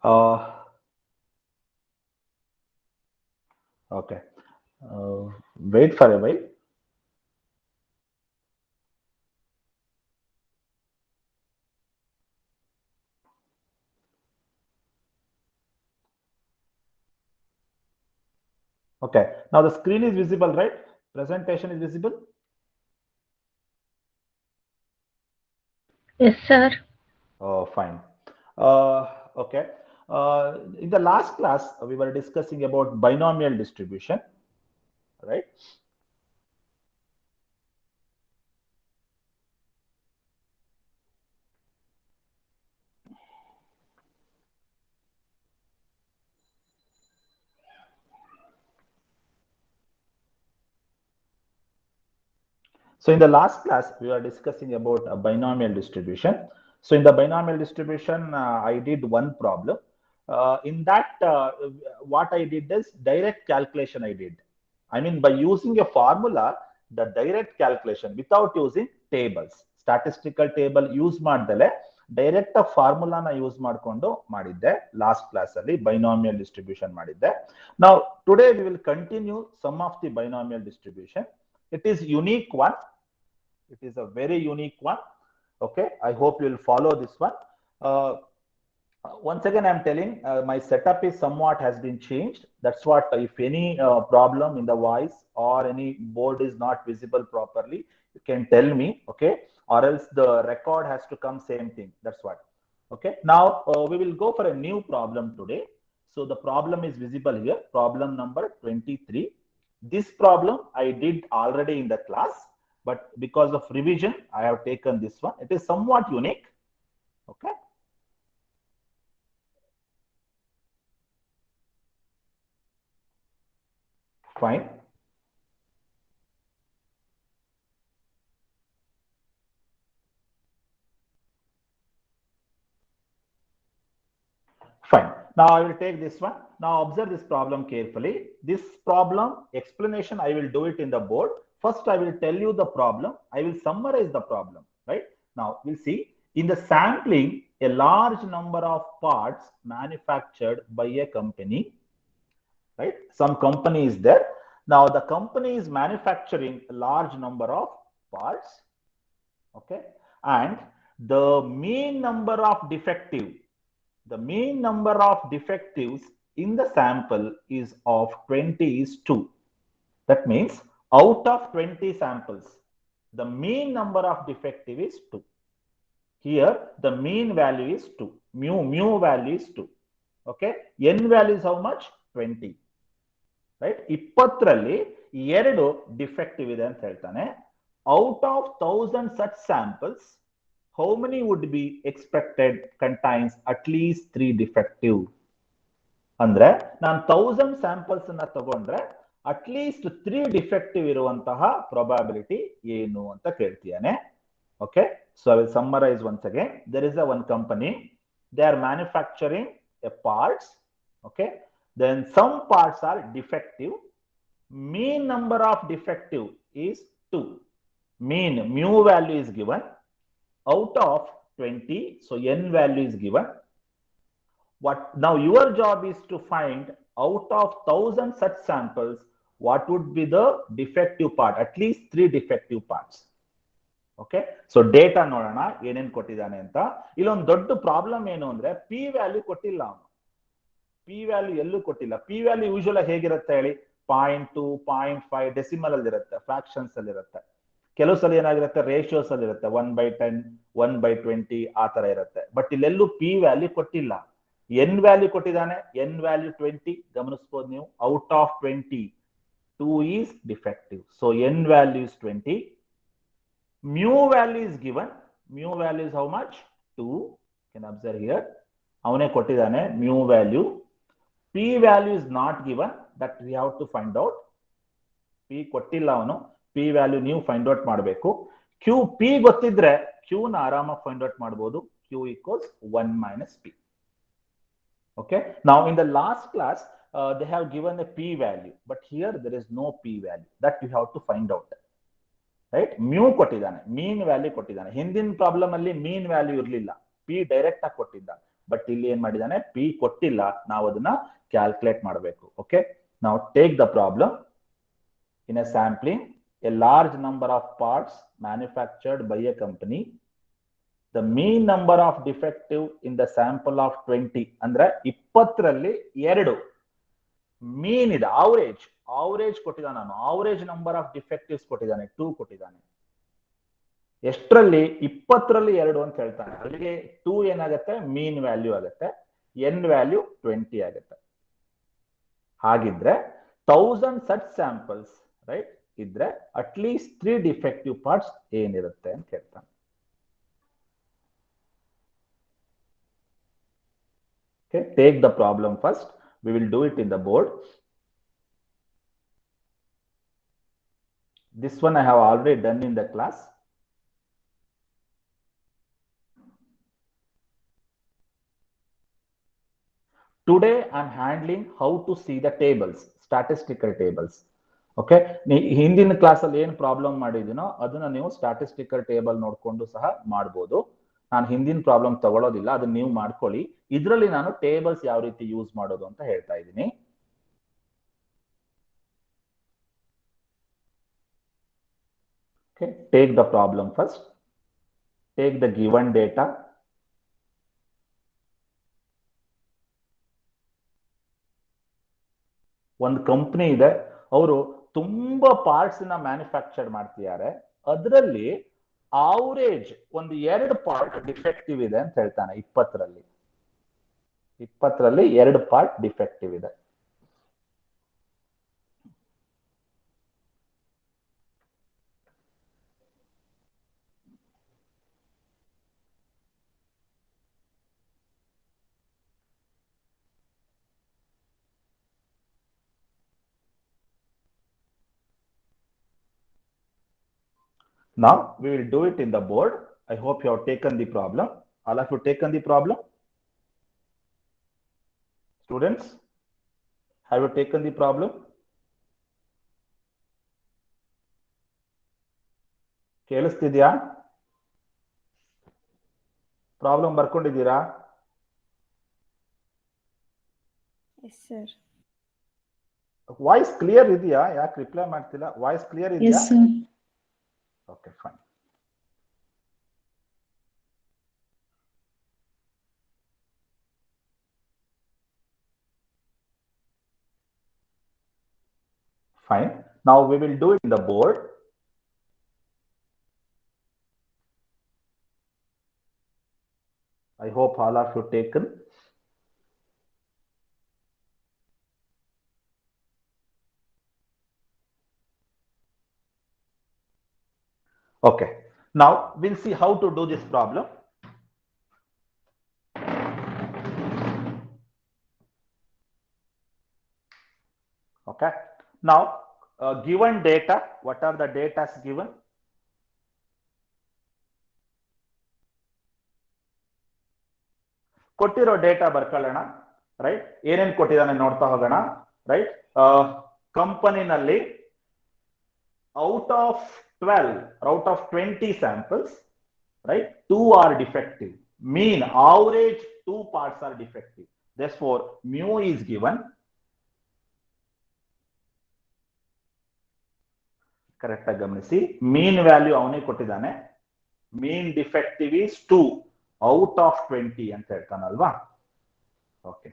Uh, okay. Wait for a while. Okay. Now the screen is visible, right? Presentation is visible. Yes, sir. Oh, fine. Okay. In the last class, we were discussing about binomial distribution, right? So in the last class, we were discussing about a binomial distribution. So in the binomial distribution, I did one problem. In that, what I did is direct calculation I did. I mean, by using a formula, the direct calculation without using tables, statistical table use ಮಾಡ್ದಲೆ direct ಫಾರ್ಮುಲಾನ use ಮಾಡಿಕೊಂಡು ಮಾಡಿದ್ದೆ last class ಅಲ್ಲಿ binomial distribution ಮಾಡಿದ್ದೆ. Now today we will continue some of the binomial distribution. It is unique one. It is a very unique one. Okay, I hope you will follow this one. uh, Once again I'm telling, my setup is somewhat has been changed. That's what, if any problem in the voice or any board is not visible properly, you can tell me, okay, or else the record has to come same thing. That's what. Okay, now we will go for a new problem today. So the problem is visible here, problem number 23. This problem I did already in the class, but because of revision I have taken this one. It is somewhat unique. Okay, fine. Fine. Now I will take this one. Now observe this problem carefully. This problem explanation, I will do it in the board. First, I will tell you the problem. I will summarize the problem, right? Now we'll see. In the sampling, a large number of parts manufactured by a company, right? Some company is there. Now the company is manufacturing a large number of parts, okay? And the mean number of defectives in the sample is of 20 is 2. That means out of 20 samples, the mean number of defective is 2. Here, the mean value is 2. Mu value is 2. Okay. N value is how much? 20. Right? 20ರಲ್ಲಿ 2 defective ಇದೆ ಅಂತ ಹೇಳ್ತಾನೆ. Out of 1000 such samples, how many would be expected contains at least 3 defective? ಅಂದ್ರೆ ನಾನು 1000 samples ಅನ್ನ ತಗೊಂಡ್ರೆ at least 3 defective ಇರುವಂತಹ probability ಏನು ಅಂತ ಕೇಳ್ತಿಯಾನೆ. Okay, so I will summarize once again. There is a one company, they are manufacturing a parts. Okay, then some parts are defective. Mean number of defective is 2. Mean mu value is given out of 20, so n value is given. What now your job is to find out of 1000 such samples, what would be the defective part, at least 3 defective parts. Okay, so data ನೋಡೋಣ ಏನೇನ್ ಕೊಟ್ಟಿದ್ದಾನೆ ಅಂತ. ಇಲ್ಲೊಂದು ದೊಡ್ಡ problem ಏನು ಅಂದ್ರೆ P value ಕೊಟ್ಟಿಲ್ಲ ಅವನು. ಪಿ ವ್ಯಾಲ್ಯೂ ಎಲ್ಲೂ ಕೊಟ್ಟಿಲ್ಲ. ಪಿ ವ್ಯಾಲ್ಯೂ ಯೂಶುವಲ್ ಹೇಗಿರುತ್ತೆ ಹೇಳಿ, 0.2 0.5 ಡೆಸಿಮಲ್ ಅಲ್ಲಿ ಇರುತ್ತೆ, ಫ್ರಾಕ್ಷನ್ಸ್ ಅಲ್ಲಿ ಇರುತ್ತೆ. ಕೆಲವು ಸಲ ಏನಾಗಿರುತ್ತೆ ರೇಷಿಯೋಸ್ ಅಲ್ಲಿ ಇರುತ್ತೆ, 1/10 1/20 ಆ ತರ ಇರುತ್ತೆ. ಬಟ್ ಇಲ್ಲೆಲ್ಲೂ ಪಿ ವ್ಯಾಲ್ಯೂ ಕೊಟ್ಟಿಲ್ಲ. ಎನ್ ವ್ಯಾಲ್ಯೂ ಕೊಟ್ಟಿದ್ದಾನೆ, ಎನ್ ವ್ಯಾಲ್ಯೂ 20 ಗಮನಿಸಬಹುದು ನೀವು. Out of 20 2 is defective, so N value is 20. Mu value is given. Mu value is how much? 2. You can observe here. ಅವನೇ ಕೊಟ್ಟಿದ್ದಾನೆ mu value. P value is not given, that we have to find out. P ಕೊಟ್ಟಿಲ್ಲ ಅವನು. P value ನೀವು find out ಮಾಡಬೇಕು. Q P ಗೊತ್ತಿದ್ರೆ Q ನ ಆರಾಮಾಗಿ find out ಮಾಡಬಹುದು. Q equals 1 minus P. Okay. Now in the last class, they have given a P value, but here there is no P value. That we have to find out. Right, mu ಕೊಟ್ಟಿದ್ದಾನೆ, ಮೀನ್ value ಕೊಟ್ಟಿದ್ದಾನೆ. ಹಿಂದಿನ problem ಅಲ್ಲಿ ಮೀನ್ value ಇರಲಿಲ್ಲ, P direct ಆಗಿ ಕೊಟ್ಟಿದ್ದ. But ಇಲ್ಲಿ ಏನ್ ಮಾಡಿದಾನೆ, ಪಿ ಕೊಟ್ಟಿಲ್ಲ, ನಾವು ಅದನ್ನ ಕ್ಯಾಲ್ಕುಲೇಟ್ ಮಾಡಬೇಕು. ಓಕೆ, ನಾವು take the problem. In a sampling, a large number of parts manufactured by a company, the mean number of defective in the sample of 20, ಅಂದ್ರೆ 20ರಲ್ಲಿ 2 ಮೀನ್ ಇದೆ, ಅವರೇಜ್ ಕೊಟ್ಟಿದ್ದಾನೆ, ನಾನು ಅವರೇಜ್ ನಂಬರ್ ಆಫ್ ಡಿಫೆಕ್ಟಿವ್ಸ್ ಕೊಟ್ಟಿದ್ದಾನೆ 2 ಕೊಟ್ಟಿದ್ದಾನೆ. ಎಷ್ಟರಲ್ಲಿ? 20ರಲ್ಲಿ 2 ಅಂತ ಹೇಳ್ತಾನೆ. ಅಲ್ಲಿಗೆ 2 ಏನಾಗುತ್ತೆ, ಮೀನ್ ವ್ಯಾಲ್ಯೂ ಆಗುತ್ತೆ, ಎನ್ ವ್ಯಾಲ್ಯೂ 20 ಆಗುತ್ತೆ. ಹಾಗಿದ್ರೆ 1000 such samples ರೈಟ್ ಇದ್ರೆ ಅಟ್ಲೀಸ್ಟ್ 3 ಡಿಫೆಕ್ಟಿವ್ ಪಾರ್ಟ್ಸ್ ಏನಿರುತ್ತೆ ಅಂತ ಹೇಳ್ತಾನೆ. Okay, take the problem first. We will do it in the board. This one I have already done in the class. Today I am handling how to see the tables, statistical tables. Okay, ಹಿಂದಿನ class ಅಲ್ಲಿ ಏನು problem ಮಾಡಿದೀನೋ ಅದನ್ನ ನೀವು statistical table ನೋಡ್ಕೊಂಡು ಸಹ ಮಾಡಬಹುದು. ನಾನು ಹಿಂದಿನ ಪ್ರಾಬ್ಲಮ್ ತಗೊಳ್ಳೋದಿಲ್ಲ, ಅದನ್ನ ನೀವು ಮಾಡ್ಕೊಳ್ಳಿ. ಇದರಲ್ಲಿ ನಾನು ಟೇಬಲ್ಸ್ ಯಾವ ರೀತಿ ಯೂಸ್ ಮಾಡೋದು ಅಂತ ಹೇಳ್ತಾ ಇದ್ದೀನಿ. Okay, take the problem first. Take the given data. ಒಂದು ಕಂಪ್ನಿ ಇದೆ, ಅವರು ತುಂಬಾ ಪಾರ್ಟ್ಸ್ ನ ಮ್ಯಾನುಫ್ಯಾಕ್ಚರ್ ಮಾಡ್ತಿದ್ದಾರೆ. ಅದರಲ್ಲಿ ಅವರೇಜ್ ಒಂದು 2 ಪಾರ್ಟ್ ಡಿಫೆಕ್ಟಿವ್ ಇದೆ ಅಂತ ಹೇಳ್ತಾನೆ. 20ರಲ್ಲಿ 2 ಪಾರ್ಟ್ ಡಿಫೆಕ್ಟಿವ್ ಇದೆ. Now we will do it in the board. I hope you have taken the problem. All of you taken the problem? Students, have you taken the problem? ಕೇಳಿಸ್ತಿದ್ಯಾ? Problem ಬರ್ಕೊಂಡಿದ್ದೀರಾ? Yes sir. Voice clear ಇದೆಯಾ? ಯಾಕೆ reply ಮಾಡ್ತಿಲ್ಲ? Voice clear ಇದೆಯಾ? Yes sir. Okay, fine. Fine. Now we will do it in the board. I hope all of you taken. Okay. Now we'll see how to do this problem. Okay. Now, given data, what are the data given? ಕೊಟ್ಟಿರೋ data ಬರ್ಕೊಳ್ಳೋಣ. Right, ಏನೇನು ಕೊಟ್ಟಿದ್ದಾನೆ ನೋಡ್ತಾ ಹೋಗೋಣ. Right, ಕಂಪನಿನಲ್ಲಿ out of 20 samples, right, 2 are defective. Mean average 2 parts are defective. Therefore, mu is given. Correct ಆಗಿ ಗಮನಿಸಿ, mean value ಅವನೇ ಕೊಟ್ಟಿದ್ದಾನೆ. Mean defective is 2 out of 20 ಅಂತ ಹೇಳ್ತಾನಲ್ವಾ. Okay,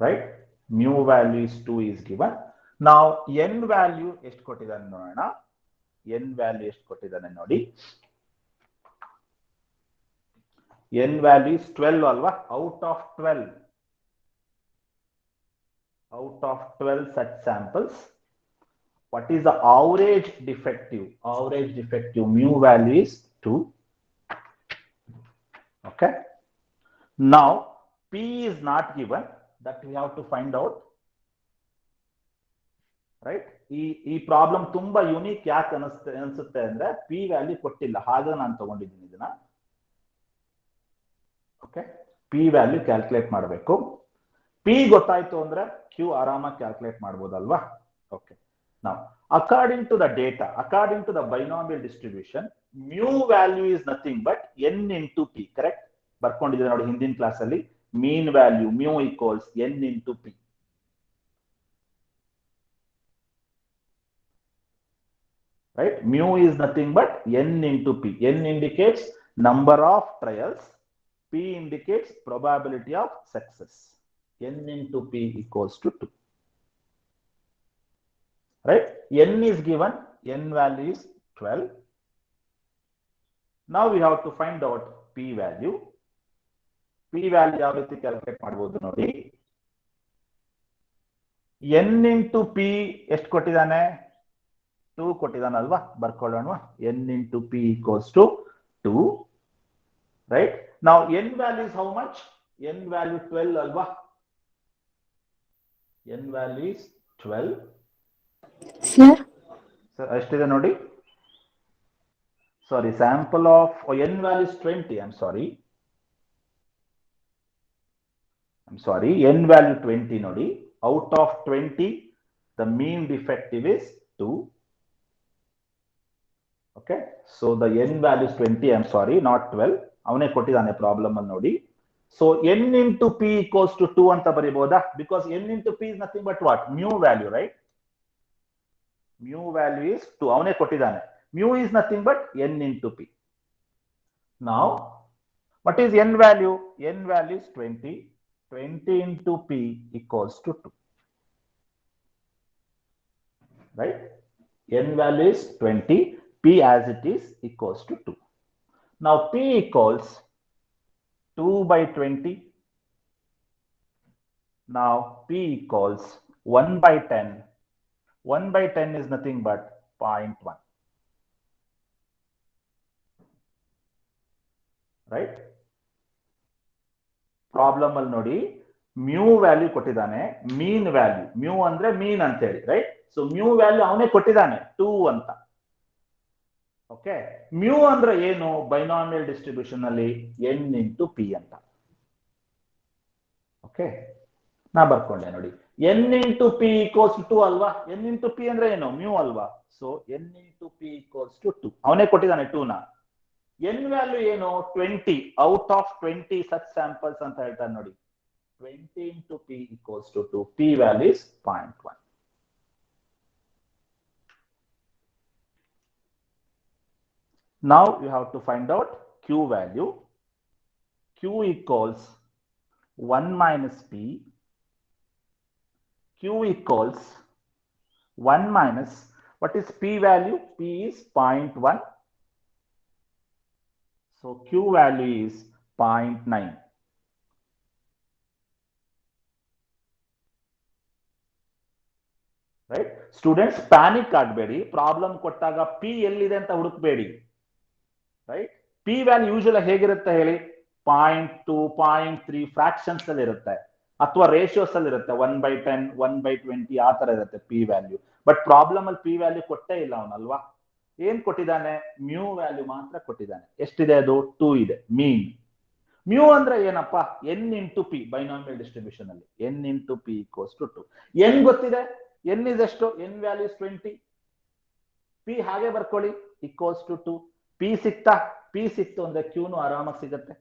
right, mu value is 2 is given. Now n value ಎಷ್ಟು ಕೊಟ್ಟಿದ್ದಾನೆ ನೋಡೋಣ. n value ಎಷ್ಟು ಕೊಟ್ಟಿದ್ದಾನೆ ನೋಡಿ. n value is 12 ಅಲ್ವಾ. Out of 12 such samples, what is the average defective? Average defective mu value is 2. Okay, now p is not given, that we have to find out. Right, ಈ problem ತುಂಬಾ unique ಯಾಕೆ ಅನಿಸುತ್ತೆ ಅಂದ್ರೆ P value ಕೊಟ್ಟಿಲ್ಲ, ಹಾಗೆ ನಾನು ತಗೊಂಡಿದ್ದೀನಿ ಇದನ್ನ. ಓಕೆ, ಪಿ ವ್ಯಾಲ್ಯೂ ಕ್ಯಾಲ್ಕುಲೇಟ್ ಮಾಡಬೇಕು. ಪಿ ಗೊತ್ತಾಯ್ತು ಅಂದ್ರೆ ಕ್ಯೂ ಆರಾಮಾಗಿ ಕ್ಯಾಲ್ಕುಲೇಟ್ ಮಾಡ್ಬೋದಲ್ವಾ. Okay, Now, according to the data, according to the binomial distribution, mu value is nothing but n into p, correct? ಬರ್ಕೊಂಡಿದ್ದೀರಾ ನೋಡಿ ಹಿಂದಿನ ಕ್ಲಾಸ್ ಅಲ್ಲಿ mean value mu equals n into p. Right? Mu is nothing but n into p. N indicates number of trials. P indicates probability of success. N into p equals to 2. Right? N is given. N value is 12. Now we have to find out p value. P value ಯಾವ ರೀತಿ calculate ಮಾಡಬಹುದು ನೋಡಿ. n into p ಎಷ್ಟು ಕೊಟ್ಟಿದ್ದಾನೆ? 2 ಕೊಟ್ಟಿದ್ದಾನಲ್ವಾ, ಬರ್ಕೊಳ್ಳೋಣ. n into p equals to 2. Right? Now n value is how much? N value 12 alva. N value is 12. Sir. Sir, ಎಷ್ಟಿದೆ ನೋಡಿ. Sorry, sample of n value is 20. I'm sorry. N value 20 ನೋಡಿ. Out of 20, the mean defective is 2. Okay, so the n value is 20. I'm sorry, not 12. ಅವನೇ ಕೊಟ್ಟಿದ್ದಾನೆ problem ಅಲ್ಲಿ ನೋಡಿ. So n into p equals to 2 ಅಂತ ಬರೀಬಹುದಾ? Because n into p is nothing but what? Mu value, right? Mu value is 2. ಅವನೇ ಕೊಟ್ಟಿದ್ದಾನೆ. Mu is nothing but n into p. Now, what is n value? N value is 20. 20 into p equals to 2. Right? N value is 20. P as it is equals to 2. Now p equals 2 by 20. Now p equals 1 by 10. 1 by 10 is nothing but 0.1. Right? Problem ಅಲ್ಲಿ ನೋಡಿ, mu value ಕೊಟ್ಟಿದ್ದಾನೆ, mean value. Mu ಅಂದ್ರೆ mean ಅಂತ ಹೇಳಿ, right? So mu value ಅವನೇ ಕೊಟ್ಟಿದ್ದಾನೆ 2 ಅಂತ. Okay, mu ಅಂದ್ರೆ ಏನು? ಬೈನಾಮಿಯಲ್ ಡಿಸ್ಟ್ರಿಬ್ಯೂಷನ್ ಅಲ್ಲಿ n into p ಅಂತ. ಓಕೆ, ನಾ ಬರ್ಕೊಂಡೆ ನೋಡಿ. n into p equals to 2 ಅಲ್ವಾ? n into p ಅಂದ್ರೆ ಏನು? ಮ್ಯೂ ಅಲ್ವಾ? So n into p equals to 2. ಅವನೇ ಕೊಟ್ಟಿದ್ದಾನೆ 2 ನ. n ವ್ಯಾಲ್ಯೂ ಏನು? 20. ಔಟ್ ಆಫ್ 20 ಸಚ್ ಸ್ಯಾಂಪಲ್ಸ್ ಅಂತ ಹೇಳ್ತಾನೆ ನೋಡಿ. 20 into p equals to 2. p value is 0.1. Now you have to find out q value. Q equals 1 minus p. Q equals 1 minus, what is p value? P is 0.1. So q value is 0.9. Right? Students, panic ಆಗಬೇಡಿ. Problem ಕೊಟ್ಟಾಗ p ಎಲ್ಲಿದೆ ಅಂತ ಹುಡುಕಬೇಡಿ. Right? P value usually ಹೇಗಿರುತ್ತೆ ಹೇಳಿ? 0.2, 0.3 fractions ಅಲ್ಲಿ ಇರುತ್ತೆ, ಅಥವಾ ratios ಅಲ್ಲಿ ಇರುತ್ತೆ. 1/10, 1/20 ಆ ತರ ಇರುತ್ತೆ p ವ್ಯಾಲ್ಯೂ. ಬಟ್ ಪ್ರಾಬ್ಲಮ್ ಅಲ್ಲಿ p ವ್ಯಾಲ್ಯೂ ಕೊಟ್ಟೇ ಇಲ್ಲ ಅವನಲ್ವಾ? ಏನ್ ಕೊಟ್ಟಿದ್ದಾನೆ? ಮ್ಯೂ ವ್ಯಾಲ್ಯೂ ಮಾತ್ರ ಕೊಟ್ಟಿದ್ದಾನೆ. ಎಷ್ಟಿದೆ ಅದು? 2 ಇದೆ ಮೀನ್. ಮ್ಯೂ ಅಂದ್ರೆ ಏನಪ್ಪಾ? n into p binomial distribution ಅಲ್ಲಿ n into p equals to 2. n ಗೊತ್ತಿದೆ. n is ಎಷ್ಟು? n value is 20. p ಹಾಗೆ ಬರ್ಕೊಳ್ಳಿ, equals to 2. p ಸಿಕ್ತಾ? p ಸಿಕ್ತು ಅಂದ್ರೆ q ನು ಆರಾಮಾಗಿ ಸಿಗುತ್ತೆ.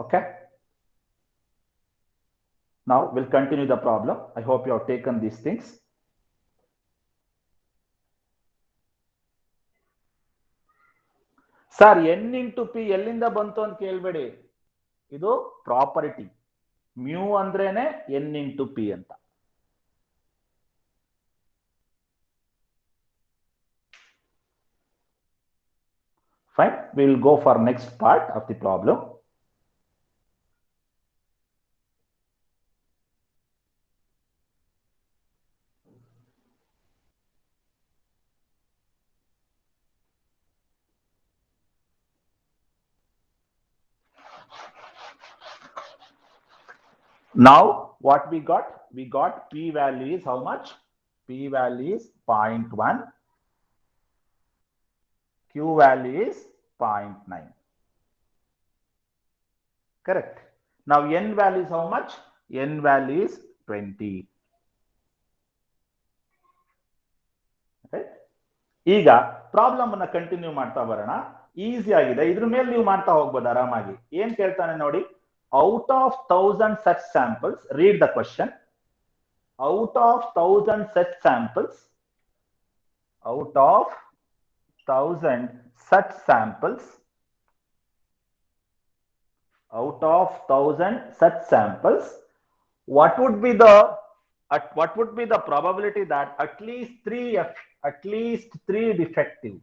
Okay. Now we'll continue the problem. I hope you have taken these things. Sir, n into p ಎಲ್ಲಿಂದ ಬಂತು ಅಂತ ಕೇಳಬೇಡಿ. ಇದು ಪ್ರಾಪರ್ಟಿ. ಮ್ಯೂ ಅಂದ್ರೇನೆ n into p ಅಂತ. Fine. We will go for next part of the problem. Now what we got? We got p value is how much? P value is 0.1. Q value is 0.9. Correct. Now n value is how much? N value is 20. Right? ಈಗ problem ಅನ್ನ continue ಮಾಡ್ತಾ ಬರೋಣ. Easy ಆಗಿದೆ, ಇದ್ರ ಮೇಲೆ ನೀವು ಮಾಡ್ತಾ ಹೋಗ್ಬೋದು ಆರಾಮಾಗಿ. ಏನ್ ಕೇಳ್ತಾನೆ ನೋಡಿ, out of 1000 such samples, read the question. Out of 1000 such samples, out of 1000 such samples, out of 1000 such samples, what would be the probability that at least three defective?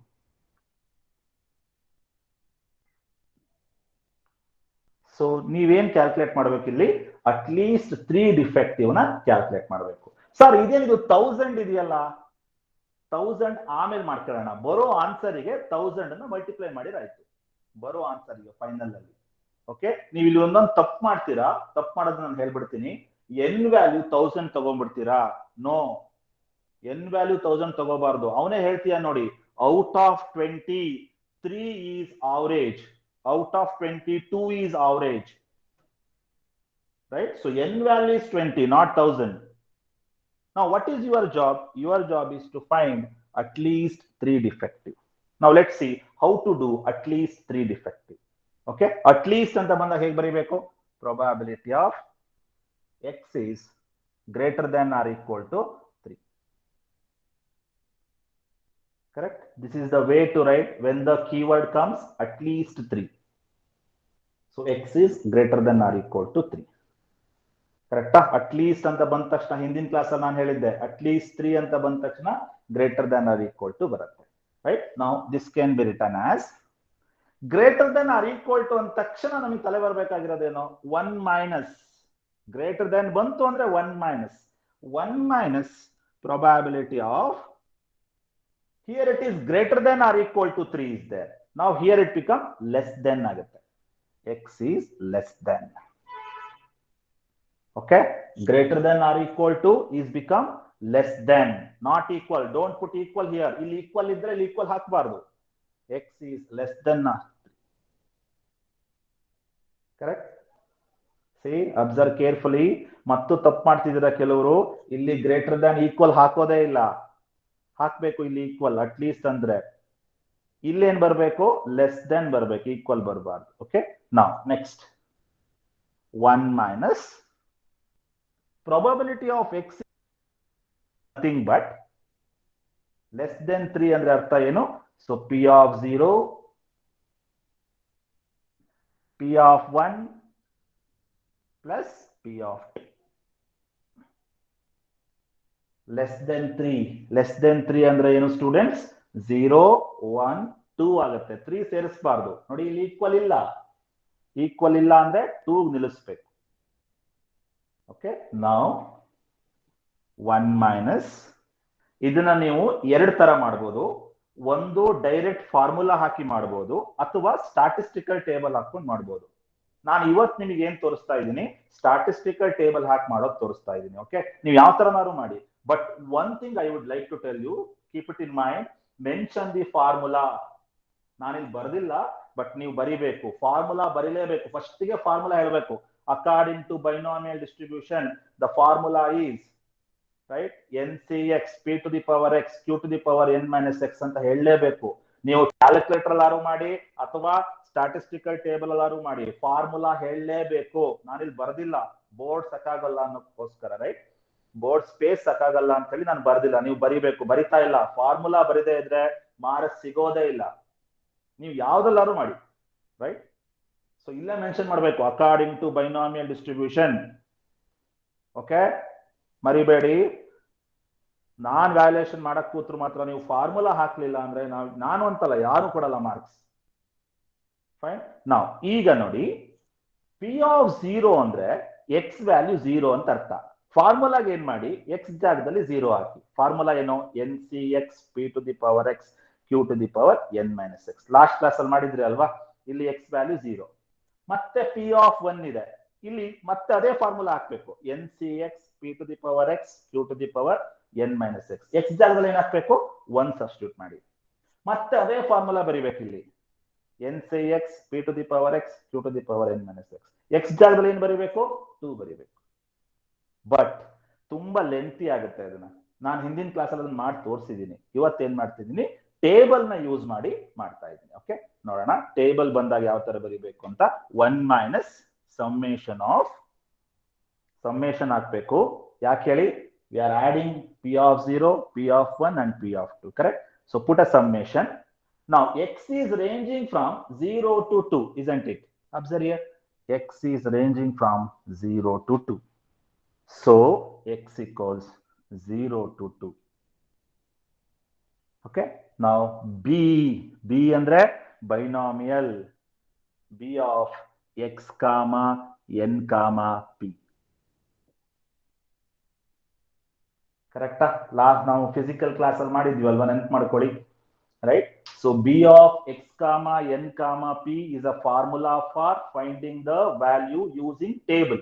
So ನೀವೇನ್ ಕ್ಯಾಲ್ಕುಲೇಟ್ ಮಾಡ್ಬೇಕು ಇಲ್ಲಿ, at least 3 defective ನ calculate ಮಾಡಬೇಕು. Sir ಇದೇನಿದು 1000 ಇದೆಯಲ್ಲ, 1000 ಆಮೇಲೆ ಮಾಡ್ಕೊಳ್ಳೋಣ, ಬರೋ ಆನ್ಸರಿಗೆ 1000 ಅನ್ನು ಮಲ್ಟಿಪ್ಲೈ ಮಾಡಿರಾಯ್ತು ಬರೋ ಆನ್ಸರ್ಗೆ ಫೈನಲ್ ಅಲ್ಲಿ. ಓಕೆ, ನೀವು ಇಲ್ಲಿ ಒಂದೊಂದು ತಪ್ಪು ಮಾಡ್ತೀರಾ, ತಪ್ಪು ಮಾಡೋದು ನಾನು ಹೇಳ್ಬಿಡ್ತೀನಿ. ಎನ್ ವ್ಯಾಲ್ಯೂ 1000 ತಗೊಂಡ್ಬಿಡ್ತೀರಾ? ನೋ, ಎನ್ ವ್ಯಾಲ್ಯೂ 1000 ತಗೋಬಾರ್ದು. ಅವನೇ ಹೇಳ್ತೀಯ ನೋಡಿ, out of 20 3 is average, out of 20 2 is average, right? So n value is 20, not 1000. Now what is your job? Your job is to find at least 3 defective. Now let's see how to do at least 3 defective. Okay, at least anta banda hege baribeku, probability of x is greater than or equal to 3. Correct? This is the way to write when the keyword comes at least 3. So x is greater than or equal to 3. Correct? At least anta ಬಂದ ತಕ್ಷಣ ಹಿಂದಿನ class ಅಲ್ಲಿ ನಾನು ಹೇಳಿದ್ದೆ, at least 3 ಅಂತ ಬಂದ ತಕ್ಷಣ greater than or equal to ಬರುತ್ತೆ. Right? Now this can be written as greater than or equal to ಅಂದ ತಕ್ಷಣ ನಮಗೆ ತಲೆ ಬರಬೇಕಾಗಿರೋದೇನು, 1 minus, greater than ಬಂತು ಅಂದ್ರೆ 1 minus probability of, here it is greater than or equal to 3 is there. Now here it become less than ಆಗುತ್ತೆ, x is less than. Okay, greater than or equal to is become less than, not equal. Don't put equal here. ಇಲ್ಲಿ equal ಇದ್ರೆ ಇಲ್ಲಿ equal ಹಾಕಬಾರದು. x is less than 3. Correct? See, observe carefully. ಮತ್ತು ತಪ್ಪು ಮಾಡ್ತಿದ್ದೀರಾ ಕೆಲವರು, ಇಲ್ಲಿ greater than equal ಹಾಕೋದೇ ಇಲ್ಲ, ಹಾಕಬೇಕು ಇಲ್ಲಿ equal at least ಅಂದ್ರೆ. ಇಲ್ಲಿ ಏನ್ ಬರಬೇಕು, ಲೆಸ್ ದೆನ್ ಬರಬೇಕು, ಈಕ್ವಲ್ ಬರಬಾರ್ದು. Okay, now next 1 minus probability of x nothing but less than 3 ಅಂದ್ರೆ ಅರ್ಥ ಏನು? So p of 0, p of 1 plus p of 2. less than 3 ಅಂದ್ರೆ ಏನು ಸ್ಟೂಡೆಂಟ್ಸ್? 0 1 2 ಆಗುತ್ತೆ, 3 ಸೇರಿಸಬಾರ್ದು. ನೋಡಿ ಇಲ್ಲಿ ಈಕ್ವಲ್ ಇಲ್ಲ ಅಂದ್ರೆ 2 ನಿಲ್ಲಿಸಬೇಕು. ಓಕೆ, ನೌ 1 minus, ಇದನ್ನ ನೀವು ಎರಡು ತರ ಮಾಡಬಹುದು. ಒಂದು ಡೈರೆಕ್ಟ್ ಫಾರ್ಮುಲಾ ಹಾಕಿ ಮಾಡಬಹುದು, ಅಥವಾ ಸ್ಟಾಟಿಸ್ಟಿಕಲ್ ಟೇಬಲ್ ಹಾಕೊಂಡು ಮಾಡಬಹುದು. ನಾನು ಇವತ್ತು ನಿಮಗೆ ಏನ್ ತೋರಿಸ್ತಾ ಇದ್ದೀನಿ, ಸ್ಟಾಟಿಸ್ಟಿಕಲ್ ಟೇಬಲ್ ಹಾಕಿ ಮಾಡೋದು ತೋರಿಸ್ತಾ ಇದ್ದೀನಿ. ಓಕೆ, ನೀವು ಯಾವ ತರನಾರು ಮಾಡಿ. But one thing I would like to tell you, keep it in mind, mention the formula. ನಾನಿಲ್ಲಿ ಬರ್ದಿಲ್ಲ, ಬಟ್ ನೀವು ಬರಿಬೇಕು, ಫಾರ್ಮುಲಾ ಬರೀಲೇಬೇಕು. ಫಸ್ಟ್ ಗೆ ಫಾರ್ಮುಲಾ ಹೇಳಬೇಕು. According to binomial distribution the formula is, right, NCX p to the power x q to the power n minus x ಅಂತ ಹೇಳಲೇಬೇಕು. ನೀವು ಕ್ಯಾಲ್ಕುಲೇಟರ್ ಅಲ್ಲಾರು ಮಾಡಿ ಅಥವಾ ಸ್ಟಾಟಿಸ್ಟಿಕಲ್ ಟೇಬಲ್ ಅಲ್ಲಾರು ಮಾಡಿ, ಫಾರ್ಮುಲಾ ಹೇಳಲೇಬೇಕು. ನಾನಿಲ್ಲಿ ಬರ್ದಿಲ್ಲ, ಬೋರ್ಡ್ ಸಾಕಾಗಲ್ಲ ಅನ್ನೋದಕ್ಕೋಸ್ಕರ, ರೈಟ್, ಬೋರ್ಡ್ ಸ್ಪೇಸ್ ಸಾಕಾಗಲ್ಲ ಅಂತ ಹೇಳಿ ನಾನು ಬರ್ದಿಲ್ಲ. ನೀವು ಬರಿಬೇಕು, ಬರಿತಾ ಇಲ್ಲ, ಫಾರ್ಮುಲಾ ಬರಿದೇ ಇದ್ರೆ ಮಾರ್ಕ್ಸ್ ಸಿಗೋದೇ ಇಲ್ಲ. ನೀವು ಯಾವ್ದಲ್ಲಾರು ಮಾಡಿ, ರೈಟ್. ಸೊ ಇಲ್ಲೇ ಮೆನ್ಷನ್ ಮಾಡಬೇಕು, according to binomial distribution. Okay, ಮರಿಬೇಡಿ. ನಾನ್ ವ್ಯಾಲ್ಯೂಯೇಷನ್ ಮಾಡಕ್ ಕೂತ್ರು ಮಾತ್ರ ನೀವು ಫಾರ್ಮುಲಾ ಹಾಕ್ಲಿಲ್ಲ ಅಂದ್ರೆ ನಾನು ಅಂತಲ್ಲ, ಯಾರು ಕೊಡಲ್ಲ ಮಾರ್ಕ್ಸ್. ಫೈನ್. ನಾವು ಈಗ ನೋಡಿ, p of 0 ಅಂದ್ರೆ x ವ್ಯಾಲ್ಯೂ 0 ಅಂತ ಅರ್ಥ. ಫಾರ್ಮುಲಾಗೆ ಏನ್ ಮಾಡಿ, x ಜಾಗದಲ್ಲಿ 0 ಹಾಕಿ. ಫಾರ್ಮುಲಾ ಏನು? NCX p to the power x q to the power n minus x. Last class ಅಲ್ಲಿ ಮಾಡಿದ್ರಿ ಅಲ್ವಾ? ಇಲ್ಲಿ x ವ್ಯಾಲ್ಯೂ 0, ಮತ್ತೆ p of 1 ಇದೆ, ಇಲ್ಲಿ ಮತ್ತೆ ಅದೇ ಫಾರ್ಮುಲಾ ಹಾಕ್ಬೇಕು. NCX p to the power x q to the power n minus x. x ಜಾಗದಲ್ಲಿ ಏನ್ ಹಾಕ್ಬೇಕು? 1 ಸಬ್ಸ್ಟಿಟ್ಯೂಟ್ ಮಾಡಿ. ಮತ್ತೆ ಅದೇ ಫಾರ್ಮುಲಾ ಬರಿಬೇಕು. ಇಲ್ಲಿ n say x, p to the power x, q to the power n minus x. x ಜಾಗದಲ್ಲಿ ಏನು ಬರೀಬೇಕು? 2 ಬರೀಬೇಕು. ಬಟ್ ತುಂಬಾ ಲೆಂತಿ ಆಗುತ್ತೆ ಅದನ್ನ. ನಾನು ಹಿಂದಿನ ಕ್ಲಾಸಲ್ಲಿ ಅದನ್ನ ಮಾಡಿ ತೋರಿಸಿದ್ದೀನಿ. ಇವತ್ತೇನ್ ಮಾಡ್ತಿದ್ದೀನಿ, ಟೇಬಲ್ ನ ಯೂಸ್ ಮಾಡಿ ಮಾಡ್ತಾ ಇದ್ದೀನಿ. ಓಕೆ, ನೋಡೋಣ ಟೇಬಲ್ ಬಂದಾಗ ಯಾವ ತರ ಬರೀಬೇಕು ಅಂತ. 1 ಮೈನಸ್ ಸಮ್ಮೇಷನ್ ಹಾಕ್ಬೇಕು. ಯಾಕೆ ಹೇಳಿ? we are adding p of 0, p of 1 and p of 2, correct? So put a summation. Now x is ranging from 0 to 2, isn't it? Observe here, x is ranging from 0 to 2. So x equals 0 to 2. Okay, now b andre binomial, b of x comma n comma p. ಕರೆಕ್ಟಾ? Last ನಾವು physical class ಅಲ್ಲಿ ಮಾಡಿದ್ವಲ್ವಾ, ನೆನಪು ಮಾಡ್ಕೊಳ್ಳಿ. Right? So B of X comma N comma P is a formula for finding the value using table,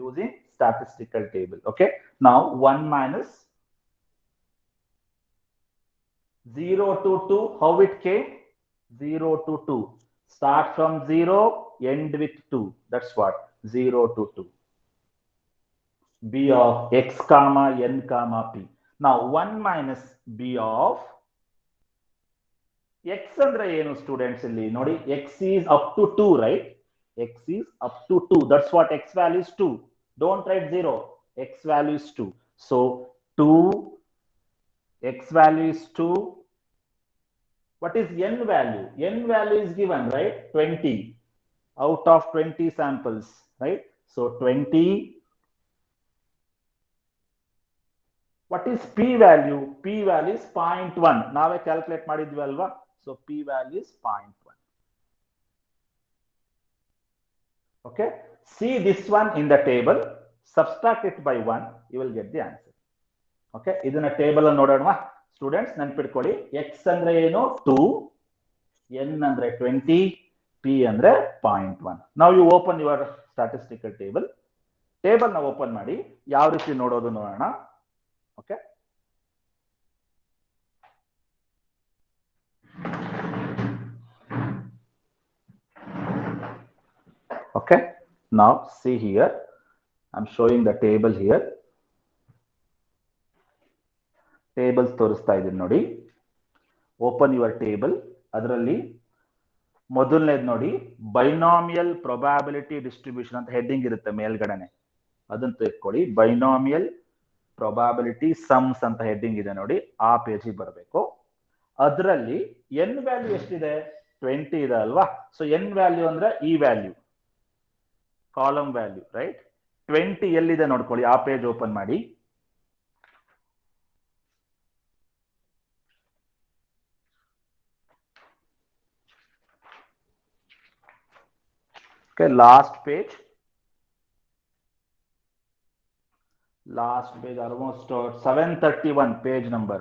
using statistical table. Okay, ನಾವು 1 minus 0 to 2, how it came? 0 to 2. Start from 0, end with 2. That's what 0 to 2. b of x comma n comma p. Now 1 minus b of x andre ಏನು students? ಇಲ್ಲಿ ನೋಡಿ, x is up to 2, right? x is up to 2. That's what x value is 2. Don't write 0. x value is 2. So 2, x value is 2. What is n value? N value is given, right? 20 out of 20 samples, right? So 20. What is p value? P value is 0.1. ನಾವೇ calculate ಮಾಡಿದ್ವಿ ಅಲ್ವಾ? So p value is 0.1. Okay, see this one in the table, subtract it by 1, you will get the answer. Okay, ಇದನ್ನ table ಅಲ್ಲಿ ನೋಡೋಣ students. ನೆನಪಿಟ್ಕೊಳ್ಳಿ, x ಅಂದ್ರೆ ಏನು? 2, n ಅಂದ್ರೆ 20, p ಅಂದ್ರೆ 0.1. Now you open your statistical table. Table ನ open ಮಾಡಿ ಯಾವ ರೀತಿ ನೋಡೋದು ನೋಡೋಣ. Okay, okay, now see here, I'm showing the table here. Tables ತೋರಿಸ್ತಾ ಇದ್ದೀನಿ ನೋಡಿ. Open your table. ಅದರಲ್ಲಿ ಮೊದಲನೇದು ನೋಡಿ, ಬೈನಾಮಿಯಲ್ ಪ್ರೊಬ್ಯಾಬಿಲಿಟಿ ಡಿಸ್ಟ್ರಿಬ್ಯೂಷನ್ ಅಂತ ಹೆಡ್ಡಿಂಗ್ ಇರುತ್ತೆ ಮೇಲ್ಗಡೆನೆ, ಅದನ್ನ ತೆಗೆದುಕೊಳ್ಳಿ. ಬೈನಾಮಿಯಲ್ ಪ್ರೊಬ್ಯಾಬಿಲಿಟಿ ಸಮ್ಸ್ ಅಂತ ಹೆಡ್ಡಿಂಗ್ ಇದೆ ನೋಡಿ, ಆ ಪೇಜಿಗೆ ಬರಬೇಕು. ಅದರಲ್ಲಿ ಎನ್ ವ್ಯಾಲ್ಯೂ ಎಷ್ಟಿದೆ? 20 ಇದೆ ಅಲ್ವಾ? ಸೊ ಎನ್ ವ್ಯಾಲ್ಯೂ ಅಂದ್ರೆ ಈ ವ್ಯಾಲ್ಯೂ, ಕಾಲಮ್ ವ್ಯಾಲ್ಯೂ, ರೈಟ್? 20 ಎಲ್ಲಿದೆ ನೋಡ್ಕೊಳ್ಳಿ, ಆ ಪೇಜ್ ಓಪನ್ ಮಾಡಿ. Okay, last page, almost 731 page number,